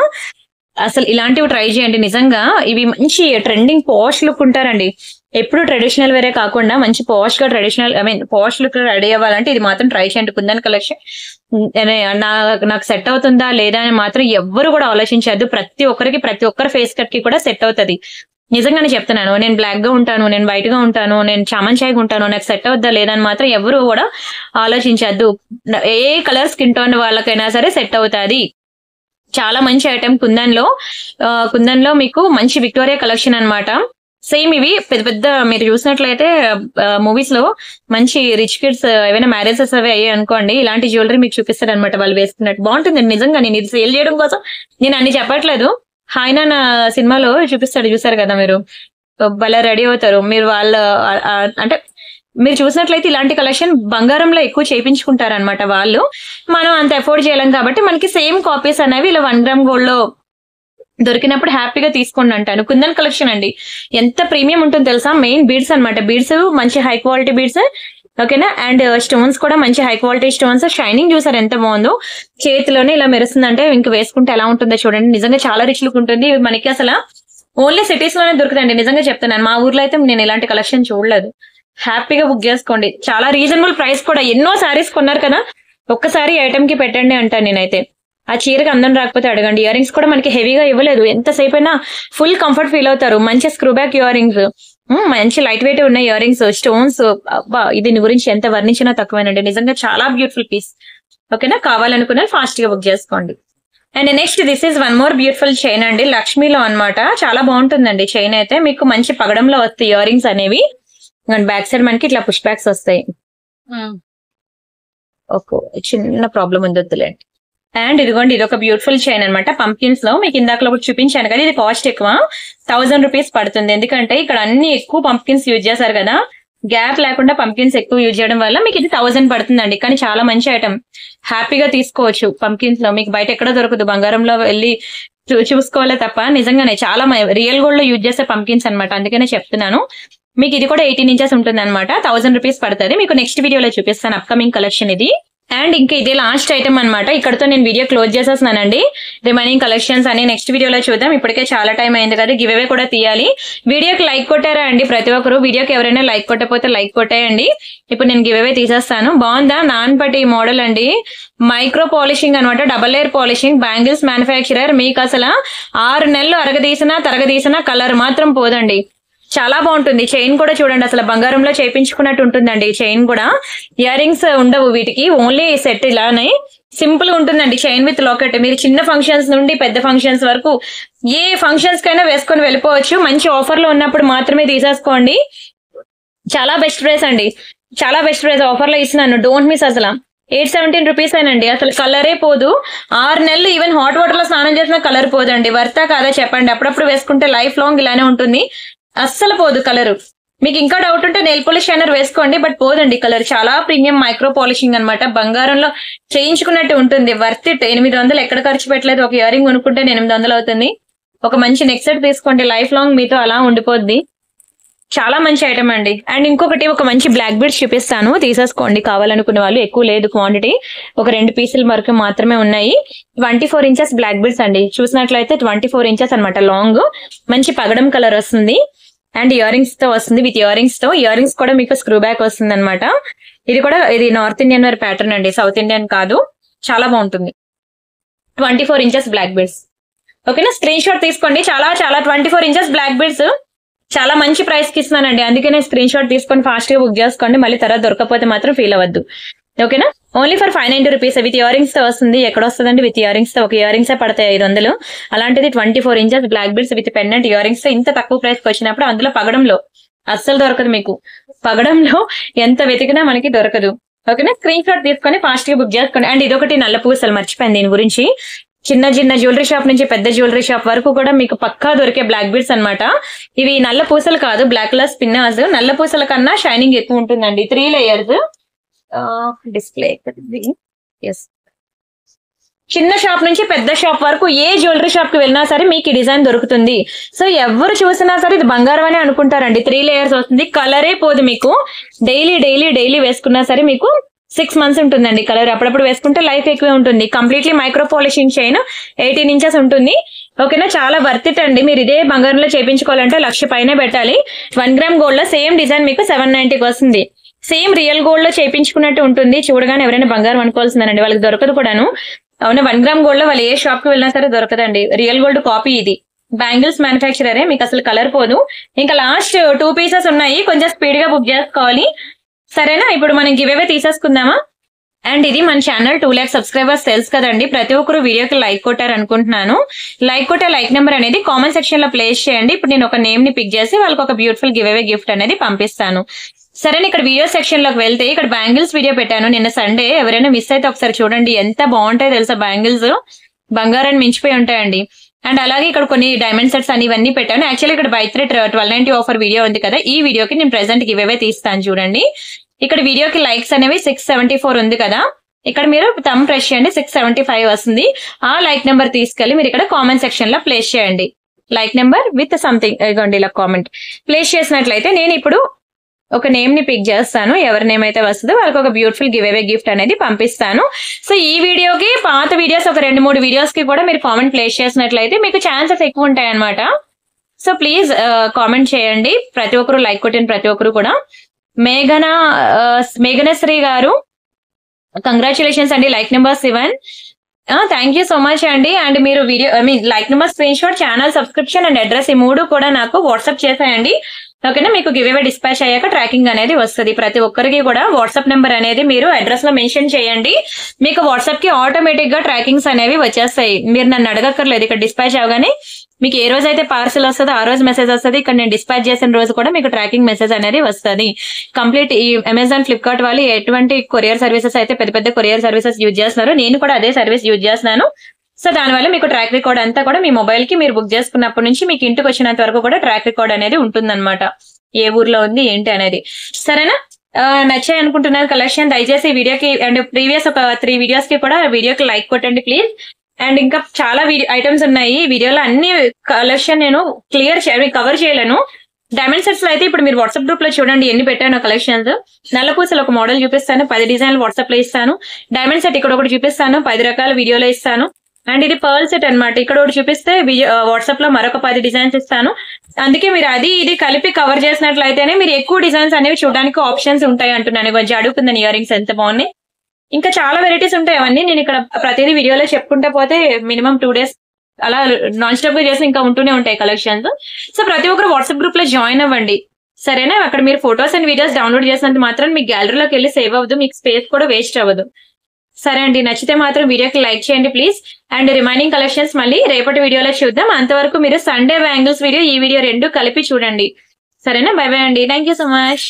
అసలు ఇలాంటివి ట్రై చేయండి నిజంగా. ఇవి మంచి ట్రెండింగ్ పాష్ లుక్ ఉంటారండి. ఎప్పుడు ట్రెడిషనల్ వేరే కాకుండా మంచి పాష్ గా ట్రెడిషనల్ పాష్ లుక్ రెడీ అవ్వాలంటే ఇది మాత్రం ట్రై చేయండి. కుందన్ కలెక్షన్ నాకు సెట్ అవుతుందా లేదా అని మాత్రం ఎవ్వరు కూడా ఆలోచించద్దు. ప్రతి ఒక్కరి ఫేస్ కట్ కి కూడా సెట్ అవుతుంది. నిజంగానే చెప్తున్నాను. నేను బ్లాక్ గా ఉంటాను, నేను వైట్ గా ఉంటాను, నేను చామన్ చాయ్గా ఉంటాను, నాకు సెట్ అవుద్దా లేదా అని మాత్రం ఎవరు కూడా ఆలోచించద్దు. ఏ కలర్ స్కిన్ టోన్ వాళ్ళకైనా సరే సెట్ అవుతుంది. చాలా మంచి ఐటమ్ కుందన్ లో మీకు మంచి విక్టోరియా కలెక్షన్ అన్నమాట. సేమ్ ఇవి పెద్ద మీరు చూసినట్లయితే మూవీస్ లో మంచి రిచ్ కిడ్స్ ఏమైనా మ్యారేజెస్ అవి అయ్యాయి అనుకోండి, ఇలాంటి జ్యువెలరీ మీకు చూపిస్తారు అనమాట వాళ్ళు వేసుకున్నట్టు. బాగుంటుంది నిజంగా. నేను ఇది సేల్ చేయడం కోసం నేను అన్ని చెప్పట్లేదు. హాయినా నా సినిమాలో చూపిస్తాడు, చూసారు కదా మీరు, భలే రెడీ అవుతారు మీరు. అంటే మీరు చూసినట్లయితే ఇలాంటి కలెక్షన్ బంగారంలో ఎక్కువ చేయించుకుంటారనమాట వాళ్ళు. మనం అంత ఎఫోర్డ్ చేయలేం కాబట్టి మనకి సేమ్ కాపీస్ అనేవి ఇలా 1 గ్రామ్ గోల్డ్ లో దొరికినప్పుడు హ్యాపీగా తీసుకోండి అంటాను. కుందన్ కలెక్షన్ అండి ఎంత ప్రీమియం ఉంటుంది తెలుసా. మెయిన్ బీడ్స్ అనమాట, బీడ్స్ మంచి హై క్వాలిటీ బీడ్స్. ఓకేనా, అండ్ స్టోన్స్ కూడా మంచి హై క్వాలిటీ స్టోన్స్. షైనింగ్ చూసారు ఎంత బాగుందో, చేతిలోనే ఇలా మెరుస్తుందంటే ఇంక వేసుకుంటే ఎలా ఉంటుందో చూడండి. నిజంగా చాలా రిచ్ లుక్ ఉంటుంది. మనకి అసలు ఓన్లీ సిటీస్ లోనే దొరుకుతాయండి. నిజంగా చెప్తున్నాను, మా ఊర్లో అయితే నేను ఇలాంటి కలెక్షన్ చూడలేదు. హ్యాపీగా బుక్ చేసుకోండి, చాలా రీజనబుల్ ప్రైస్ కూడా. ఎన్నో సారీస్ కొన్నారు కదా, ఒక్కసారి ఐటమ్ కి పెట్టండి అంటాను నేనైతే. ఆ చీరకి అందం రాకపోతే అడగండి. ఇయర్ రింగ్స్ కూడా మనకి హెవీగా ఇవ్వలేదు, ఎంతసేపు అయినా ఫుల్ కంఫర్ట్ ఫీల్ అవుతారు. మంచి స్క్రూ బ్యాక్ ఇయర్ రింగ్స్, మంచి లైట్ వెయిట్ ఉన్న ఇయర్ రింగ్స్, స్టోన్స్. దీని గురించి ఎంత వర్ణించినా తక్కువేనండి. నిజంగా చాలా బ్యూటిఫుల్ పీస్. ఓకేనా, కావాలనుకున్న ఫాస్ట్ గా బుక్ చేసుకోండి. And next this is one more beautiful chain అండి, లక్ష్మీలో అన్నమాట. చాలా బాగుంటుందండి చైన్ అయితే. మీకు మంచి పగడంలో వస్తాయి ఇయర్ రింగ్స్ అనేవి. బ్యాక్ సైడ్ మనకి ఇట్లా పుష్ బ్యాక్స్ వస్తాయి. ఓకే, చిన్న ప్రాబ్లం ఉంది, వద్దులేండి. అండ్ ఇదిగోండి, ఇది ఒక బ్యూటిఫుల్ చైన్ అనమాట. పంప్కిన్స్ లో మీకు ఇందాకలో కూడా చూపించాను కదా, ఇది కాస్ట్ ఎక్కువ, 1000 రూపీస్ పడుతుంది. ఎందుకంటే ఇక్కడ అన్ని ఎక్కువ పంప్కిన్స్ యూజ్ చేశారు కదా, గ్యాప్ లేకుండా పంప్కిన్స్ ఎక్కువ యూజ్ చేయడం వల్ల మీకు ఇది 1000 పడుతుందండి. కానీ చాలా మంచి ఐటమ్, హ్యాపీగా తీసుకోవచ్చు. పంప్కిన్స్ లో మీకు బయట ఎక్కడ దొరకదు, బంగారంలో వెళ్ళి చూసుకోవాలే తప్ప. నిజంగానే చాలా రియల్ గోల్డ్ లో యూజ్ చేసే పంప్కిన్స్ అనమాట, అందుకనే చెప్తున్నాను. మీకు ఇది కూడా 18 ఇంచెస్ ఉంటుంది అనమాట. 1000 రూపీస్ పడుతుంది. మీకు నెక్స్ట్ వీడియోలో చూపిస్తాను, అప్కమింగ్ కలెక్షన్ ఇది. అండ్ ఇంకా ఇదే లాస్ట్ ఐటమ్ అనమాట. ఇక్కడతో నేను వీడియో క్లోజ్ చేసేస్తున్నానండి. రిమైనింగ్ కలెక్షన్స్ అని నెక్స్ట్ వీడియోలో చూద్దాం. ఇప్పటికే చాలా టైం అయింది కదా, గివ్ అవే కూడా తీయాలి. వీడియోకి లైక్ కొట్టారా అండి ప్రతి ఒక్కరు? వీడియోకి ఎవరైనా లైక్ కొట్టకపోతే లైక్ కొట్టేయండి. ఇప్పుడు నేను గివ్ అవే తీసేస్తాను. బాగుందా? నాన్పటి మోడల్ అండి, మైక్రో పాలిషింగ్ అనమాట, double layer polishing, bangles manufacturer. మీకు అసలు 6 నెలలు తరగదీసినా కలర్ మాత్రం పోదండి. చాలా బాగుంటుంది. చైన్ కూడా చూడండి, అసలు బంగారంలో చేయించుకున్నట్టు ఉంటుందండి. చైన్ కూడా ఇయర్ రింగ్స్ ఉండవు వీటికి, ఓన్లీ సెట్ ఇలానే సింపుల్ ఉంటుందండి. Chain with locket. మీరు చిన్న ఫంక్షన్స్ నుండి పెద్ద ఫంక్షన్స్ వరకు ఏ ఫంక్షన్స్ కైనా వేసుకొని వెళ్ళిపోవచ్చు. మంచి ఆఫర్ లో ఉన్నప్పుడు మాత్రమే తీసేసుకోండి. చాలా బెస్ట్ ప్రైస్ అండి, చాలా బెస్ట్ ప్రైస్. ఆఫర్ లో ఇస్తున్నాను, డోంట్ మిస్. అసలు 817 రూపీస్ అయినండి. అసలు కలరే పోదు. 6 నెలలు ఈవెన్ హాట్ వాటర్ లో స్నానం చేసినా కలర్ పోదండి. వర్తా కాదా చెప్పండి? అప్పుడప్పుడు వేసుకుంటే లైఫ్ లాంగ్ ఇలానే ఉంటుంది, అస్సలు పోదు కలర్. మీకు ఇంకా డౌట్ ఉంటే నెయిల్ పాలిష్ షైనర్ వేసుకోండి, బట్ పోదండి కలర్. చాలా ప్రీమియం మైక్రో పాలిషింగ్ అనమాట, బంగారంలో చేయించుకున్నట్టు ఉంటుంది. Worth it. 800 ఎక్కడ ఖర్చు పెట్టలేదు. ఒక ఇయర్ రింగ్ కొనుక్కుంటే 800 అవుతుంది. ఒక మంచి నెక్ సెట్ తీసుకోండి, లైఫ్ లాంగ్ మీతో అలా ఉండిపోద్ది. చాలా మంచి ఐటమ్ అండి. అండ్ ఇంకొకటి ఒక మంచి బ్లాక్ బీడ్స్ చూపిస్తాను, తీసేసుకోండి కావాలనుకునే వాళ్ళు. ఎక్కువ లేదు క్వాంటిటీ, ఒక 2 పీసుల వరకు మాత్రమే ఉన్నాయి. 24 ఇంచెస్ బ్లాక్ బీడ్స్ అండి. చూసినట్లయితే 24 ఇంచెస్ అనమాట లాంగ్. మంచి పగడం కలర్ వస్తుంది. అండ్ ఇయర్ రింగ్స్ తో వస్తుంది, విత్ ఇయర్ రింగ్స్ తో. ఇయర్ రింగ్స్ కూడా మీకు స్క్రూ బ్యాక్ వస్తుంది అనమాట. ఇది నార్త్ ఇండియన్ వేర్ ప్యాటర్న్ అండి, సౌత్ ఇండియన్ కాదు. చాలా బాగుంటుంది. 24 ఇంచెస్ బ్లాక్ బీడ్స్. ఓకేనా, స్క్రీన్ షాట్ తీసుకోండి. చాలా 24 ఇంచెస్ బ్లాక్ బీడ్స్ చాలా మంచి ప్రైస్ కి ఇస్తున్నానండి. అందుకనే స్క్రీన్ షాట్ తీసుకొని ఫాస్ట్ గా బుక్ చేసుకోండి. మళ్ళీ తర్వాత దొరకకపోతే మాత్రం ఫీల్ అవ్వద్దు. ఓకేనా, only for 590 rupees. With ear rings తో వస్తుంది. ఎక్కడ వస్తుందండి విత్ ఇయర్ రింగ్స్ తో? ఒక ఇయర్ రింగ్స్ పడతాయి 500. అలాంటిది 24 inches black beads with pendant earrings తో ఇంత తక్కువ ప్రైస్ కి వచ్చినప్పుడు, అందులో పగడంలో అస్సలు దొరకదు మీకు. పగడంలో ఎంత వెతికినా మనకి దొరకదు. ఓకేనా, స్క్రీన్ షాట్ తీసుకొని ఫాస్ట్ గా బుక్ చేసుకోండి. అండ్ ఇదొకటి నల్ల పూసలు, మర్చిపోయింది దీని గురించి. చిన్న జ్యువెలరీ షాప్ నుంచి పెద్ద జ్యువెలరీ షాప్ వరకు కూడా మీకు పక్కా దొరికే బ్లాక్ బీడ్స్ అనమాట. ఇవి నల్ల పూసలు కాదు, బ్లాక్ కలర్ స్పిన్నర్స్. నల్ల పూసల కన్నా షైనింగ్ ఎక్కువ ఉంటుందండి. 3 లేయర్స్ డిస్ప్లే. ఎస్, చిన్న షాప్ నుంచి పెద్ద షాప్ వరకు ఏ జ్యువెలరీ షాప్ కి వెళ్ళినా సరే మీకు ఈ డిజైన్ దొరుకుతుంది. సో ఎవరు చూసినా సరే ఇది బంగారం అనే అనుకుంటారండి. 3 లేయర్స్ వస్తుంది, కలరే పోదు మీకు. డైలీ వేసుకున్నా సరే మీకు 6 మంత్స్ ఉంటుందండి కలర్. అప్పుడప్పుడు వేసుకుంటే లైఫ్ ఎక్కువే ఉంటుంది. Completely micro polishing chain, 18 inches ఉంటుంది. ఓకేనా, చాలా వర్త్ ఇట్ అండి. మీరు ఇదే బంగారంలో చేయించుకోవాలంటే 1,00,000 పైనే పెట్టాలి. 1 గ్రామ్ గోల్డ్ లో సేమ్ డిజైన్ మీకు 790కి వస్తుంది. సేమ్ రియల్ గోల్డ్ లో చేయించుకున్నట్టు ఉంటుంది. చూడగానే ఎవరైనా బంగారం అనుకోవాల్సిందేనండి, వాళ్ళకి దొరకదు కూడాను. అవునా, 1 గ్రామ్ గోల్డ్ లో వాళ్ళు ఏ షాప్ కి వెళ్ళినా సరే దొరకదండి. రియల్ గోల్డ్ కాపీ ఇది. బ్యాంగిల్స్ మ్యానుఫ్యాక్చరరే, మీకు అసలు కలర్ పోదు. ఇంకా లాస్ట్ 2 పీసెస్ ఉన్నాయి, కొంచెం స్పీడ్ గా బుక్ చేసుకోవాలి. సరేనా, ఇప్పుడు మనం గివ్ అవే తీసేసుకుందామా? అండ్ ఇది మన ఛానల్ 2 lakhs సబ్స్క్రైబర్స్ తెలుసు కదండి. ప్రతి ఒక్కరు వీడియోకి లైక్ కొట్టారు అనుకుంటున్నాను. లైక్ నెంబర్ అనేది కామెంట్ సెక్షన్ లో ప్లేస్ చేయండి. ఇప్పుడు నేను ఒక నేమ్ ని పిక్ చేసి వాళ్ళకి ఒక బ్యూటిఫుల్ గివ్ అవే గిఫ్ట్ అనేది పంపిస్తాను. సరే, ఇక్కడ వీడియో సెక్షన్ లోకి వెళ్తే ఇక్కడ బ్యాంగిల్స్ వీడియో పెట్టాను నిన్న సండే. ఎవరైనా మిస్ అయితే ఒకసారి చూడండి, ఎంత బాగుంటాయో తెలుసా బ్యాంగిల్స్. బంగారాన్ని మించిపోయి ఉంటాయండి. అండ్ అలాగే ఇక్కడ కొన్ని డైమండ్ సెట్స్ అని ఇవన్నీ పెట్టాను. యాక్చువల్లీ ఇక్కడ బై 3 1290 ఆఫర్ వీడియో ఉంది కదా, ఈ వీడియోకి నేను ప్రెసెంట్ గివ్ అవే తీస్తాను చూడండి. ఇక్కడ వీడియోకి లైక్స్ అనేవి 674 ఉంది కదా, ఇక్కడ మీరు థంబ్ ప్రెస్ చేయండి, 675 వస్తుంది. ఆ లైక్ నెంబర్ తీసుకెళ్లి మీరు ఇక్కడ కామెంట్ సెక్షన్ లో ప్లేస్ చేయండి. లైక్ నెంబర్ విత్ సంథింగ్ ఇదిగోండి, ఇలా కామెంట్ ప్లేస్ చేసినట్లయితే నేను ఇప్పుడు ఒక నేమ్ ని పిక్ చేస్తాను. ఎవరి నేమ్ అయితే వస్తుందో వాళ్ళకి ఒక బ్యూటిఫుల్ గివ్ అవే గిఫ్ట్ అనేది పంపిస్తాను. సో ఈ వీడియోకి పాత వీడియోస్ ఒక 2-3 వీడియోస్ కి కూడా మీరు కామెంట్ ప్లేస్ చేసినట్లయితే మీకు ఛాన్సెస్ ఎక్కువ ఉంటాయి అనమాట. సో ప్లీజ్ కామెంట్ చేయండి. ప్రతి ఒక్కరు లైక్ కొట్టిన ప్రతి ఒక్కరు కూడా. మేఘనశ్రీ గారు కంగ్రాచులేషన్స్ అండి, like number 7. Thank you so much అండి. అండ్ మీరు video like number, screen shot, channel subscription and address ఈ 3 కూడా నాకు వాట్సాప్ చేసేయండి. ఓకేనా, మీకు గివ్ అవే డిస్పాచ్ అయ్యాక ట్రాకింగ్ అనేది వస్తుంది. ప్రతి ఒక్కరికి కూడా వాట్సాప్ నెంబర్ అనేది మీరు అడ్రస్ లో మెన్షన్ చేయండి. మీకు వాట్సాప్ కి ఆటోమేటిక్ గా ట్రాకింగ్స్ అనేవి వచ్చేస్తాయి. మీరు నన్ను అడగక్కర్లేదు. ఇక్కడ డిస్పాచ్ అవగానే మీకు ఏ రోజు అయితే పార్సల్ వస్తుందో ఆ రోజు మెసేజ్ వస్తుంది. ఇక్కడ నేను డిస్పాచ్ చేసిన రోజు కూడా మీకు ట్రాకింగ్ మెసేజ్ అనేది వస్తుంది. కంప్లీట్ ఈ అమెజాన్, ఫ్లిప్కార్ట్ వాళ్ళు ఎటువంటి కొరియర్ సర్వీసెస్ అయితే పెద్ద కొరియర్ సర్వీసెస్ యూజ్ చేస్తున్నారు, నేను కూడా అదే సర్వీస్ యూజ్ చేస్తున్నాను. సో దానివల్ల మీకు ట్రాక్ రికార్డ్ అంతా కూడా మీ మొబైల్ కి మీరు బుక్ చేసుకున్నప్పటి నుంచి మీకు ఇంటికి వచ్చినంత వరకు కూడా ట్రాక్ రికార్డ్ అనేది ఉంటుందన్నమాట, ఏ ఊర్లో ఉంది ఏంటి అనేది. సరేనా, నచ్చాయి అనుకుంటున్నారు కలెక్షన్. దయచేసి వీడియోకి అండ్ ప్రీవియస్ ఒక 3 వీడియోస్ కి కూడా వీడియోకి లైక్ కొట్టండి ప్లీజ్. అండ్ ఇంకా చాలా ఐటమ్స్ ఉన్నాయి వీడియోలో, అన్ని కలెక్షన్ నేను కవర్ చేయలేను. డైమండ్ సెట్స్ లో అయితే ఇప్పుడు మీరు వాట్సాప్ గ్రూప్ లో చూడండి ఎన్ని పెట్టాను కలెక్షన్స్. నల్ల పూసలు ఒక మోడల్ చూపిస్తాను, 10 డిజైన్లు వాట్సాప్ లో ఇస్తాను. డైమండ్ సెట్ ఇక్కడ ఒకటి చూపిస్తాను, 10 రకాల వీడియోలో ఇస్తాను. అండ్ ఇది పర్ల్ సెట్ అనమాట, ఇక్కడ ఒకటి చూపిస్తే వాట్సాప్ లో మరొక 10 డిజైన్స్ ఇస్తాను. అందుకే మీరు అది ఇది కలిపి కవర్ చేసినట్లయితేనే మీరు ఎక్కువ డిజైన్స్ అనేవి చూడడానికి ఆప్షన్స్ ఉంటాయి అంటున్నాను. కొంచెం అడుగుతుందని ఇయర్ రింగ్స్ ఎంత బాగున్నాయి, ఇంకా చాలా వెరైటీస్ ఉంటాయి. అవన్నీ నేను ఇక్కడ ప్రతిదీ వీడియోలో చెప్పుకుంటా పోతే మినిమం 2 days అలా నాన్ స్టాప్ గా చేసి ఇంకా ఉంటూనే ఉంటాయి కలెక్షన్స్. సో ప్రతి ఒక్కరు వాట్సాప్ గ్రూప్ లో జాయిన్ అవ్వండి. సరేనా, అక్కడ మీరు ఫొటోస్ అండ్ వీడియోస్ డౌన్లోడ్ చేసినంత మాత్రం మీ గ్యాలరీలోకి వెళ్ళి సేవ్ అవ్వదు, మీకు స్పేస్ కూడా వేస్ట్ అవ్వదు. సరే అండి, నచ్చితే మాత్రం వీడియోకి లైక్ చేయండి ప్లీజ్. అండ్ రిమైనింగ్ కలెక్షన్స్ మళ్ళీ రేపటి వీడియోలో చూద్దాం. అంతవరకు మీరు సండే బ్యాంగిల్స్ వీడియో, ఈ వీడియో 2 కలిపి చూడండి. సరేనా, బై బై అండి, థ్యాంక్ యూ సో మచ్.